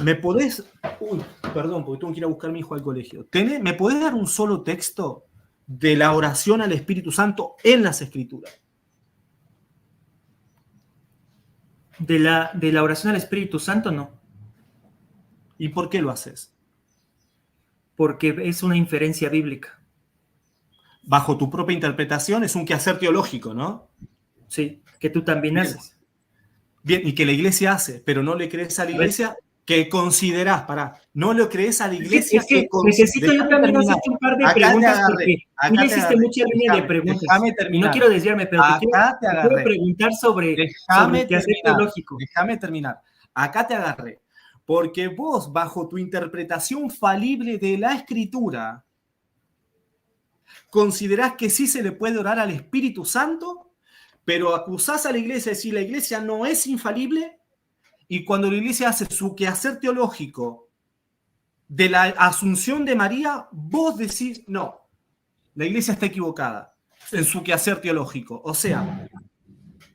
¿Me podés? Uy, perdón, porque tengo que ir a buscar a mi hijo al colegio. ¿Me podés dar un solo texto de la oración al Espíritu Santo en las Escrituras? De la oración al Espíritu Santo, no. ¿Y por qué lo haces? Porque es una inferencia bíblica. Bajo tu propia interpretación es un quehacer teológico, ¿no? Sí, que tú también haces. Bien, y que la iglesia hace, pero no le crees a la iglesia que considerás, no le crees a la iglesia es que necesito yo también hacerte un par de preguntas porque tú ya hiciste mucha línea de preguntas. Déjame terminar. Y no quiero desviarme, pero te quiero preguntar sobre el quehacer teológico. Déjame terminar. Acá te agarré. Porque vos, bajo tu interpretación falible de la Escritura, considerás que sí se le puede orar al Espíritu Santo, pero acusás a la iglesia de decir la iglesia no es infalible, y cuando la iglesia hace su quehacer teológico de la asunción de María, vos decís no, la iglesia está equivocada en su quehacer teológico. O sea,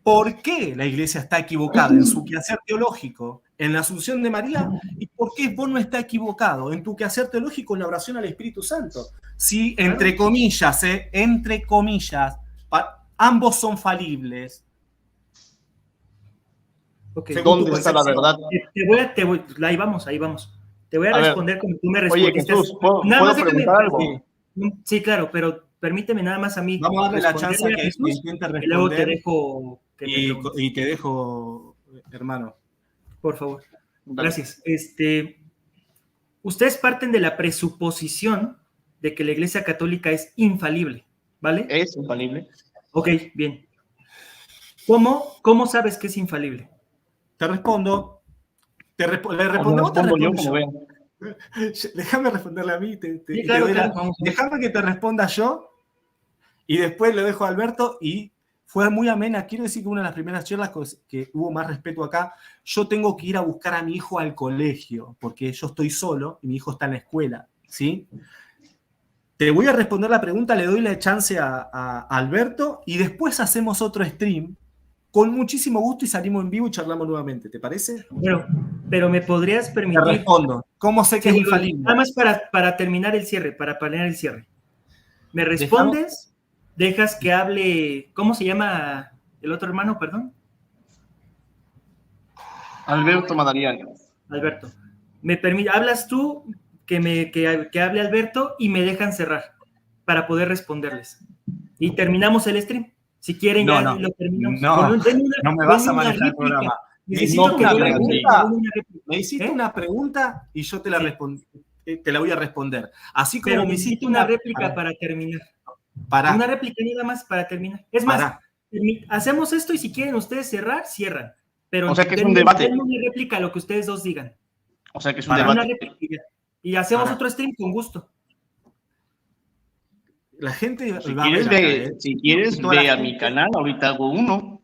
¿por qué la iglesia está equivocada en su quehacer teológico en la asunción de María? ¿Y por qué vos no estás equivocado en tu quehacer teológico en la oración al Espíritu Santo? Si, entre comillas, ambos son falibles. Okay. ¿Dónde está la verdad? Ahí vamos. Te voy a responder como tú me respondiste. Oye, Jesús, ¿puedo preguntar algo? Sí, claro, pero permíteme nada más a mí. Vamos a darle la chance a que intente responder. Y luego te dejo. Y te dejo, hermano. Por favor. Gracias. Ustedes parten de la presuposición de que la Iglesia Católica es infalible, ¿vale? ¿Es infalible? Ok, bien. ¿Cómo sabes que es infalible? Te respondo. Le respondemos. No respondo yo, como vean. Déjame responderle a mí. Sí, claro. Déjame que te responda yo y después le dejo a Alberto. Y fue muy amena. Quiero decir que una de las primeras charlas que hubo más respeto acá, yo tengo que ir a buscar a mi hijo al colegio porque yo estoy solo y mi hijo está en la escuela, ¿sí? Te voy a responder la pregunta, le doy la chance a Alberto y después hacemos otro stream con muchísimo gusto y salimos en vivo y charlamos nuevamente, ¿te parece? Pero me podrías permitir... Te respondo. ¿Cómo sé que es infalible? Nada más para terminar el cierre, para planear el cierre. ¿Me respondes? Dejas que hable... ¿Cómo se llama el otro hermano, perdón? Alberto Madariaga. Alberto. hablas tú, que hable Alberto y me dejan cerrar para poder responderles. Y terminamos el stream. Si quieren, No, ya no, lo terminamos. no me vas a manejar el programa. Necesito que una den pregunta. una réplica. Me hiciste una pregunta y yo te la, te la voy a responder. Así como Pero me hiciste una réplica para terminar. Una réplica nada más para terminar. Es más, hacemos esto y si quieren ustedes cerrar, cierran. Pero o sea que es un debate. Denme una réplica a lo que ustedes dos digan. O sea que es un debate. Y hacemos otro stream con gusto. La gente si quieres, ve a mi canal, ahorita hago uno.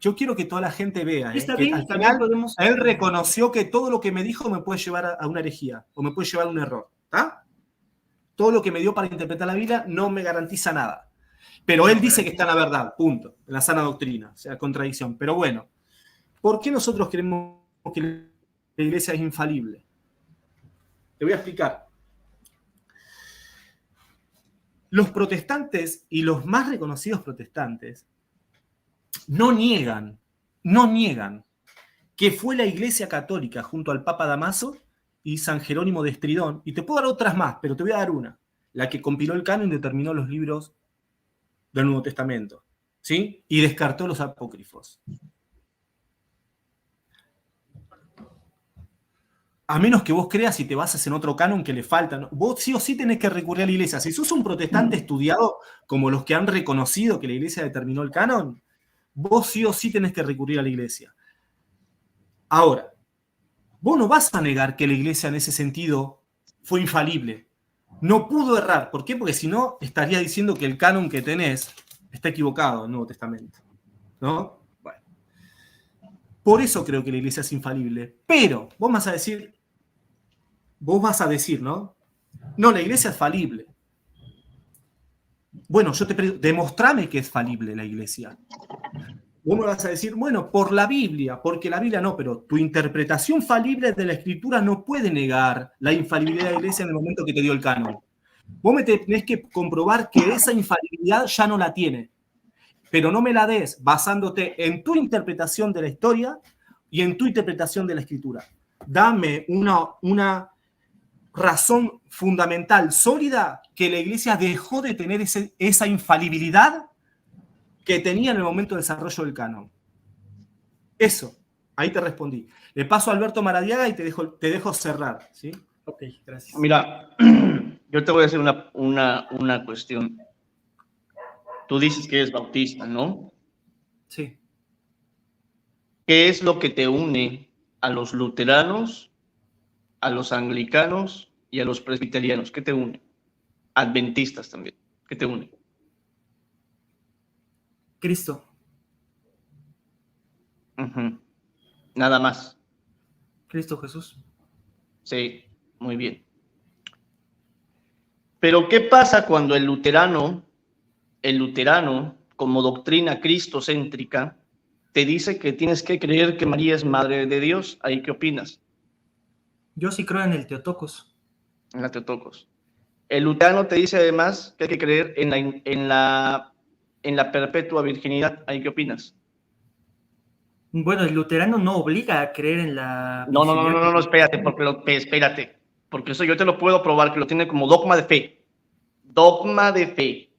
Yo quiero que toda la gente vea Está que bien, al final él reconoció que todo lo que me dijo me puede llevar a una herejía o me puede llevar a un error. ¿Está? Todo lo que me dio para interpretar la Biblia no me garantiza nada. Pero él dice que está en la verdad, punto, en la sana doctrina, o sea, contradicción. Pero bueno, ¿por qué nosotros creemos que la iglesia es infalible? Te voy a explicar. Los protestantes y los más reconocidos protestantes no niegan que fue la Iglesia Católica junto al Papa Damaso y San Jerónimo de Estridón, y te puedo dar otras más, pero te voy a dar una, la que compiló el canon y determinó los libros del Nuevo Testamento, ¿sí? Y descartó los apócrifos. A menos que vos creas y te bases en otro canon que le falta. Vos sí o sí tenés que recurrir a la iglesia. Si sos un protestante estudiado, como los que han reconocido que la iglesia determinó el canon, vos sí o sí tenés que recurrir a la iglesia. Ahora, vos no vas a negar que la iglesia en ese sentido fue infalible. No pudo errar. ¿Por qué? Porque si no, estaría diciendo que el canon que tenés está equivocado, el Nuevo Testamento. ¿No? Bueno. Por eso creo que la iglesia es infalible. Pero, vos vas a decir, ¿no? No, la iglesia es falible. Bueno, yo te pregunto, demostrame que es falible la iglesia. Vos me vas a decir, bueno, por la Biblia, porque la Biblia no, pero tu interpretación falible de la Escritura no puede negar la infalibilidad de la iglesia en el momento que te dio el canon. Vos me tenés que comprobar que esa infalibilidad ya no la tiene. Pero no me la des basándote en tu interpretación de la historia y en tu interpretación de la Escritura. Dame una razón fundamental, sólida, que la iglesia dejó de tener esa infalibilidad que tenía en el momento del desarrollo del canon. Eso, ahí te respondí. Le paso a Alberto Maradiaga y te dejo cerrar, ¿sí? Ok, gracias. Mira, yo te voy a hacer una cuestión. Tú dices que eres bautista, ¿no? Sí. ¿Qué es lo que te une a los luteranos, a los anglicanos y a los presbiterianos? ¿Qué te une? Adventistas también. ¿Qué te une? Cristo. Nada más. Cristo Jesús. Sí, muy bien. Pero ¿qué pasa cuando el luterano, como doctrina cristocéntrica, te dice que tienes que creer que María es Madre de Dios? ¿Ahí qué opinas? Yo sí creo en el Teotocos. En la Teotocos. El luterano te dice además que hay que creer en la perpetua virginidad. ¿Ahí qué opinas? Bueno, el luterano no obliga a creer en la... No, espérate, porque eso yo te lo puedo probar, que lo tiene como dogma de fe. Dogma de fe.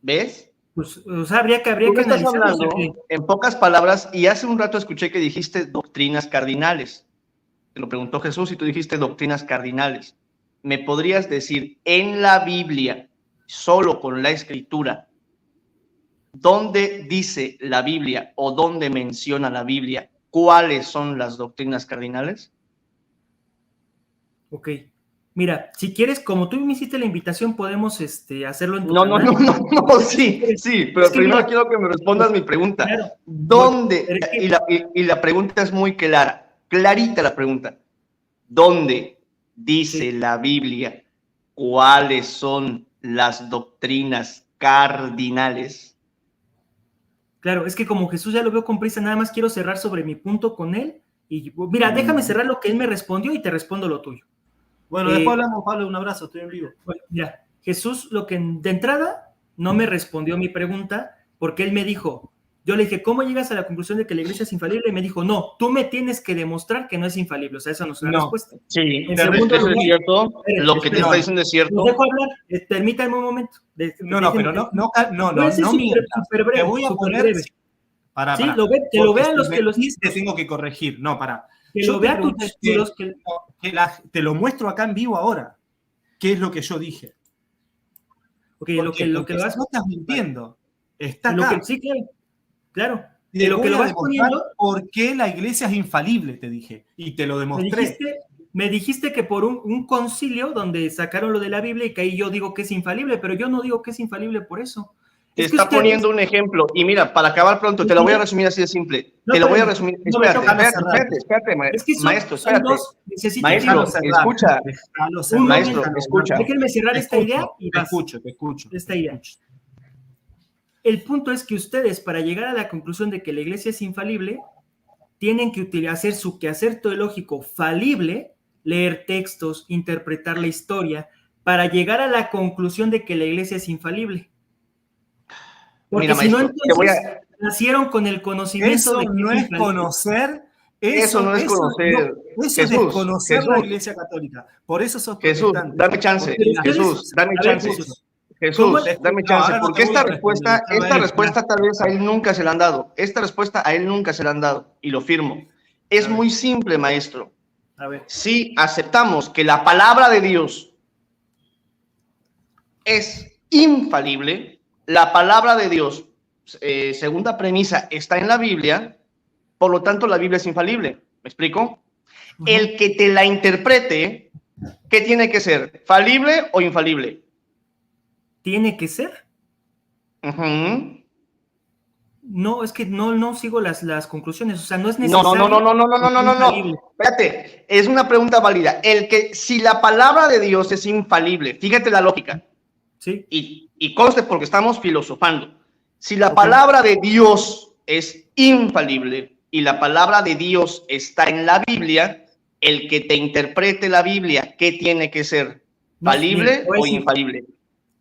¿Ves? Pues, o sea, habría que analizar. En pocas palabras, y hace un rato escuché que dijiste doctrinas cardinales. Te lo preguntó Jesús y tú dijiste doctrinas cardinales. ¿Me podrías decir en la Biblia, solo con la Escritura, dónde dice la Biblia o dónde menciona la Biblia cuáles son las doctrinas cardinales? Ok. Mira, si quieres, como tú me hiciste la invitación, podemos hacerlo en tu canal. No, sí, pero primero quiero que me respondas mi pregunta. Claro. ¿Dónde? Y la pregunta es muy clara, clarita la pregunta. ¿Dónde dice la Biblia cuáles son las doctrinas cardinales? Claro, es que como Jesús ya lo veo con prisa, nada más quiero cerrar sobre mi punto con él. Y mira, déjame cerrar lo que él me respondió y te respondo lo tuyo. Bueno, después hablamos, Pablo, un abrazo, estoy en vivo. Bueno, mira, Jesús lo que de entrada no me respondió mi pregunta porque él me dijo, Yo le dije, ¿cómo llegas a la conclusión de que la iglesia es infalible? Y me dijo, no, tú me tienes que demostrar que no es infalible. O sea, esa no es la respuesta. Sí, En eso segundo es lugar, cierto. espérate, Lo que te espérate. está diciendo es cierto. ¿Los dejo hablar? Permítanme un momento. No, pero Voy a ser no súper mientas. breve, Te voy a súper poner... breve. Para, Sí, para. que lo Porque vean si los que los... mentís, te tengo que corregir. No, para. Que Yo lo te vean tus pregunté títulos. Que... te lo muestro acá en vivo ahora. ¿Qué es lo que yo dije? Ok, ¿Por lo qué? que Porque lo vas... no estás mintiendo. Está Lo acá. que, sí, claro. Y De te lo que voy lo a vas demostrar poniendo... por qué la iglesia es infalible, te dije. Y te lo demostré. Me dijiste que por un concilio donde sacaron lo de la Biblia y que ahí yo digo que es infalible, pero yo no digo que es infalible por eso. Te Es que está ustedes... poniendo un ejemplo. Y mira, para acabar pronto, te lo voy a resumir así de simple. No, Te lo voy a espérame, resumir. no me toca Espérate, Es que maestro, son espérate. dos, necesito Maestro, tiempo. escucha. Un Maestro, momento. escucha. Déjenme cerrar esta idea y te vas. escucho. Esta idea. El punto es que ustedes, para llegar a la conclusión de que la iglesia es infalible, tienen que hacer su quehacer teológico falible, leer textos, interpretar la historia, para llegar a la conclusión de que la iglesia es infalible. Porque Mira, si no, maestro, entonces nacieron con el conocimiento Eso de que no es es infalible. conocer. Eso no es conocer. Eso es Jesús, desconocer la Jesús. iglesia católica. Por eso sos Jesús, protestante. dame chance. Pero ustedes- Jesús, dame a ver, chance. ¿cómo? Jesús, dame chance, ahora no porque te voy esta a responder, respuesta, estaba ahí, tal vez a él nunca se la han dado. Esta respuesta a él nunca se la han dado, y lo firmo. Es muy simple, maestro. A ver. Si aceptamos que la palabra de Dios es infalible, la palabra de Dios, segunda premisa, está en la Biblia, por lo tanto la Biblia es infalible. ¿Me explico? El que te la interprete, ¿qué tiene que ser? ¿Falible o infalible? ¿Tiene que ser? No, es que no sigo las conclusiones. O sea, no es necesario. No. Espérate, es una pregunta válida. Si la palabra de Dios es infalible, fíjate la lógica. Sí. Y conste porque estamos filosofando. Si la palabra de Dios es infalible y la palabra de Dios está en la Biblia, el que te interprete la Biblia, ¿qué tiene que ser? ¿Falible o infalible?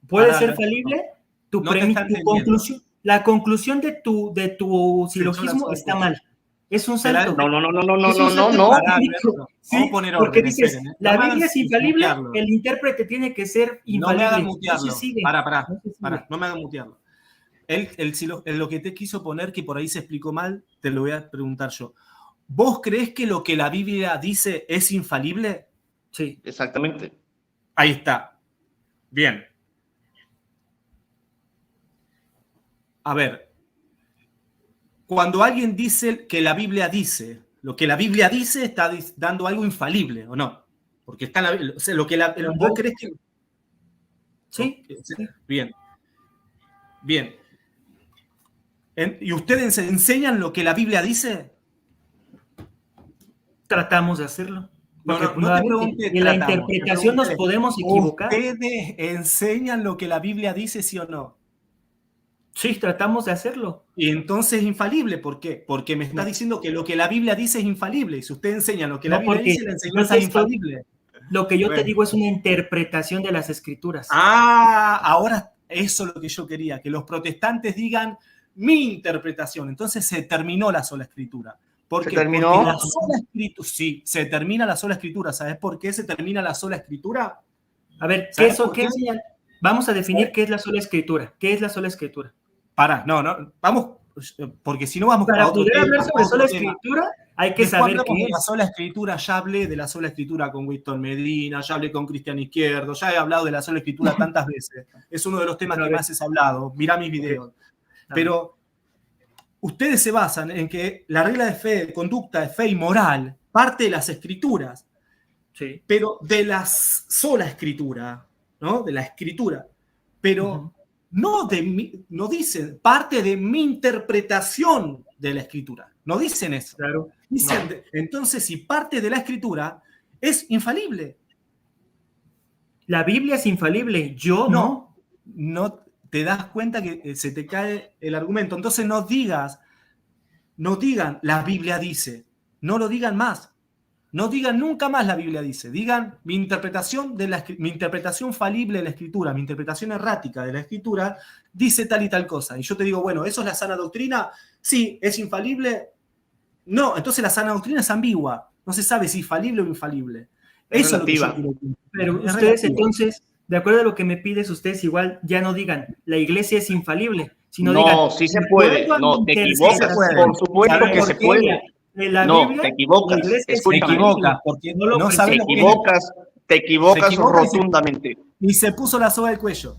¿Puede ser falible? Tu no te está conclusión. La conclusión de tu silogismo está mal. Es un salto. No. Sí, Vamos a poner porque orden, dices, esperen, la no Biblia es infalible, mutearlo. el intérprete tiene que ser infalible. No me hagan mutearlo. No se sigue. No me hagan mutearlo. Lo que te quiso poner, que por ahí se explicó mal, te lo voy a preguntar yo. ¿Vos crees que lo que la Biblia dice es infalible? Sí. Exactamente. Ahí está. Bien. A ver, cuando alguien dice que la Biblia dice, lo que la Biblia dice está dando algo infalible, ¿o no? Porque está en la Biblia. O sea, ¿vos crees que...? Sí. Bien. ¿Y ustedes enseñan lo que la Biblia dice? Tratamos de hacerlo. Porque No te pregunté, en la interpretación nos podemos equivocar. ¿Ustedes enseñan lo que la Biblia dice, sí o no? Sí, tratamos de hacerlo. Y entonces es infalible. ¿Por qué? Porque me está diciendo que lo que la Biblia dice es infalible. Y si usted enseña lo que la Biblia dice, la enseñanza es infalible. Lo que yo te digo es una interpretación de las Escrituras. Ahora eso es lo que yo quería, que los protestantes digan mi interpretación. Entonces se terminó la sola escritura. ¿Se terminó? Porque la sola escritura, sí, se termina la sola escritura. ¿Sabes por qué se termina la sola escritura? A ver, ¿qué enseñan? Vamos a definir qué es la sola escritura. ¿Qué es la sola escritura? Vamos, porque si no vamos para otro poder tema, hablar sobre sola escritura, hay que saber qué es. La sola escritura, ya hablé de la sola escritura con Winston Medina, ya hablé con Cristian Izquierdo, ya he hablado de la sola escritura tantas veces. Es uno de los temas que más has hablado. Mirá mis videos. Pero ustedes se basan en que la regla de fe, de conducta, de fe y moral parte de las escrituras. Sí. Pero de la sola escritura, ¿no? De la escritura. Pero no dicen parte de mi interpretación de la escritura. No dicen eso. Claro. Dicen, entonces, si parte de la escritura es infalible. La Biblia es infalible. Yo no. No te das cuenta que se te cae el argumento. Entonces no digan la Biblia dice. No lo digan más. No digan nunca más la Biblia dice, digan mi interpretación falible de la Escritura, mi interpretación errática de la Escritura, dice tal y tal cosa. Y yo te digo, bueno, ¿eso es la sana doctrina? Sí, ¿es infalible? No, entonces la sana doctrina es ambigua. No se sabe si es falible o infalible. Es Eso relativa. es lo que yo quiero. Pero Es ustedes relativa. entonces, de acuerdo a lo que me pides, ustedes igual ya no digan, la iglesia es infalible, sino digan, No, sí se puede. "De acuerdo a No, mi te tercera equivocas. puede. Por supuesto ¿Sabes que por se qué? puede. De la No, Biblia, te equivocas. la iglesia es Te Escúchame. equivocas, porque No lo no Te sabes lo que es. equivocas Se equivoca rotundamente. Y se puso la soga al cuello.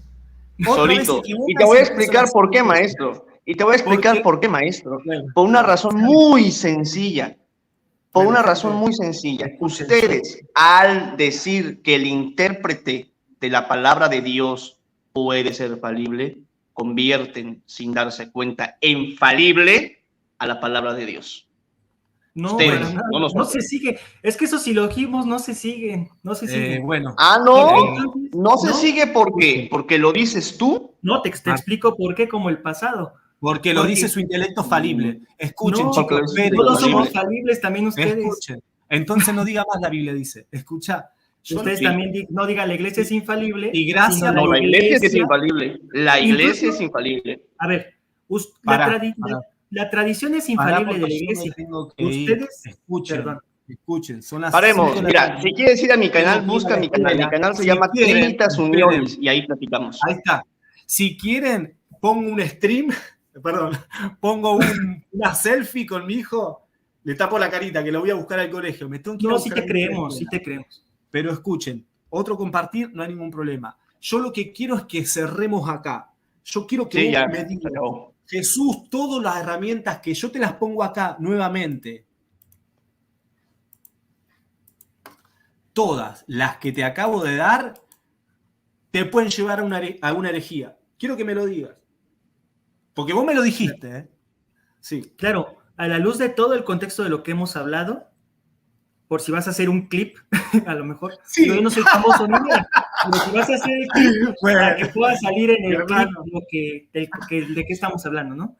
Otra vez se Solito. equivoca Y te voy a y se puso la explicar soga por al qué, cuello. maestro. Y te voy a explicar por qué, maestro. Bueno, Por una razón muy sencilla. Por Bueno, una gente, razón muy sencilla. escuchen. Ustedes, al decir que el intérprete de la palabra de Dios puede ser falible, convierten, sin darse cuenta, en falible a la palabra de Dios. No, Ustedes, para nada. no No nosotros. se sigue. Es que esos silogismos no se siguen. No se siguen. Bueno, Ah, Porque no. entonces, No se sigue ¿por qué? Porque lo dices tú. No, te explico por qué, como el pasado. porque lo Porque- dice su intelecto falible. Escuchen, No, chicos, porque lo dice esperen, Todos somos falible. falibles, también ustedes. escuchen. Entonces no diga más la Biblia dice. Escucha. Yo Ustedes sí. también no digan la iglesia es infalible. Y gracias- sino No, la iglesia es iglesia- infalible. La iglesia Incluso- es infalible. A ver, Pará. la tradición es Pará, infalible porque de la yo me iglesia. tengo que ir. Ustedes, Escuchen, perdón. escuchen. Son las Paremos, 5 de la mira, tarde. si quieres ir a mi canal, Tengo que ir busca a la mi canal. Mi escuela. canal se Si llama quieren, Trinitas esperen. Uniones y ahí platicamos. Ahí está. Si quieren, pongo un stream, perdón, pongo una selfie con mi hijo, le tapo la carita, que lo voy a buscar al colegio. Me tengo que ir a No, sí buscar te a mi creemos, sí escuela. te creemos. Pero escuchen, otro compartir, no hay ningún problema. Yo lo que quiero es que cerremos acá. Yo quiero que Sí, vos ya, me se digas, acabó. Jesús, todas las herramientas que yo te las pongo acá nuevamente, todas las que te acabo de dar, te pueden llevar a una herejía. Quiero que me lo digas. Porque vos me lo dijiste, ¿eh? Sí. Claro, a la luz de todo el contexto de lo que hemos hablado, por si vas a hacer un clip, a lo mejor, Sí. yo no soy famoso ni nada, pero si vas a hacer el clip para que pueda salir en el clip Hermano. de qué estamos hablando, ¿no?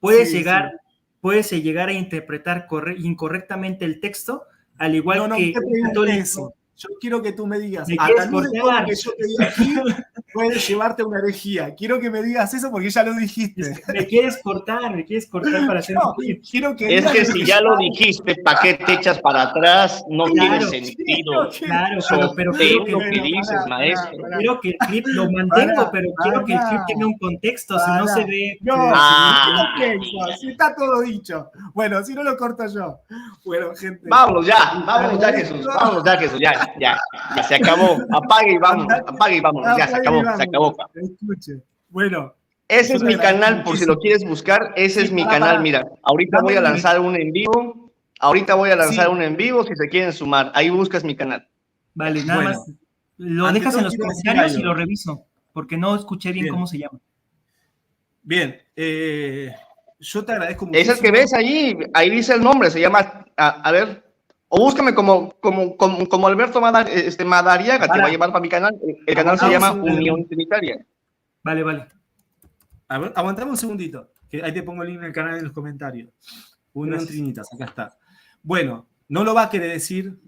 Puedes Sí, llegar a interpretar incorrectamente el texto, al igual No, que ¿qué un pregunta católico. es eso? Yo quiero que tú me digas, ¿Me a quieres la luz de todo cortar? lo que yo te digo aquí, puede llevarte a una herejía. Quiero que me digas eso porque ya lo dijiste. Me quieres cortar para hacer No, un clip. quiero que Es digas que lo si ya lo yo- dijiste, ¿para qué te echas para atrás? No Claro. tiene sentido. Claro, pero Sostén quiero lo que que, dices, maestro. quiero que el clip lo mantengo, Pará, pero quiero que el clip pará, tenga un contexto, si no pará. se ve. No, Ah. si está todo dicho. Bueno, si no lo corto yo. Bueno, gente. Vámonos ya, Jesús. Vámonos ya, Jesús. Ya se acabó. Apague y vámonos. Ya se acabó. Escuche. Bueno. Ese es yo te mi agradezco canal, por si lo muchísimo. quieres buscar, ese es Sí, mi pará, canal, pará. mira, ahorita Dame voy a el lanzar un en vivo, si se quieren sumar, ahí buscas mi canal. Vale, nada Bueno, más. Lo ante dejas todo en los quiero decir comentarios y algo. lo reviso, porque no escuché bien Bien. cómo se llama. Bien. Yo te agradezco Es muchísimo. el que ves ahí dice el nombre, se llama, a ver, o búscame como Alberto Madariaga, te va a llevar para mi canal, el canal se llama Unión Trinitaria. Vale, vale. Aguantame un segundito, que ahí te pongo el link del canal en los comentarios. Unión Gracias. Trinitas, acá está. Bueno, no lo va a querer decir.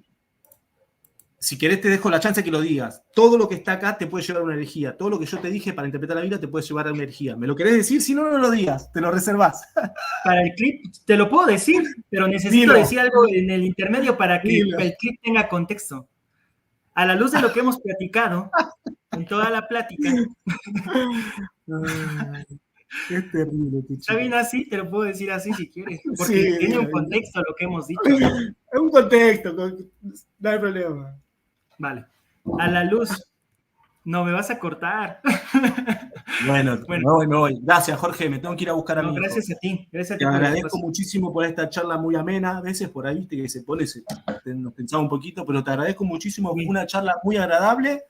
Si querés te dejo la chance que lo digas. Todo lo que está acá te puede llevar a una herejía. Todo lo que yo te dije para interpretar la Biblia te puede llevar a una herejía. ¿Me lo querés decir? Si no, no lo digas. Te lo reservás. Para el clip, te lo puedo decir, pero necesito Dilo. decir algo en el intermedio para que Dilo. el clip tenga contexto. A la luz de lo que hemos platicado, en toda la plática, Es terrible, tu está chico. bien así, te lo puedo decir así si quieres, porque Sí, tiene un bien. contexto lo que hemos dicho. Es un contexto. No hay problema. Vale. A la luz. No, me vas a cortar. Bueno, me voy. Gracias, Jorge. Me tengo que ir a buscar a No, mi hijo. gracias a ti. Gracias a Te ti por el agradezco espacio. muchísimo por esta charla muy amena. A veces por ahí que se pone, nos pensaba un poquito, pero te agradezco muchísimo. Fue una charla muy agradable.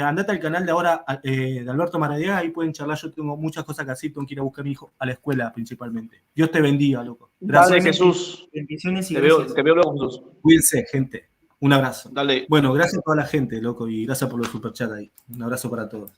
Andate al canal de ahora de Alberto Maradiaga, ahí pueden charlar. Yo tengo muchas cosas que hacer, tengo que ir a buscar a mi hijo a la escuela principalmente. Dios te bendiga, loco. Dale, Jesús. Bendiciones y Te veo gracias. luego, Jesús. Cuídense, gente. Un abrazo. Dale. Bueno, gracias a toda la gente, loco, y gracias por los superchats ahí. Un abrazo para todos.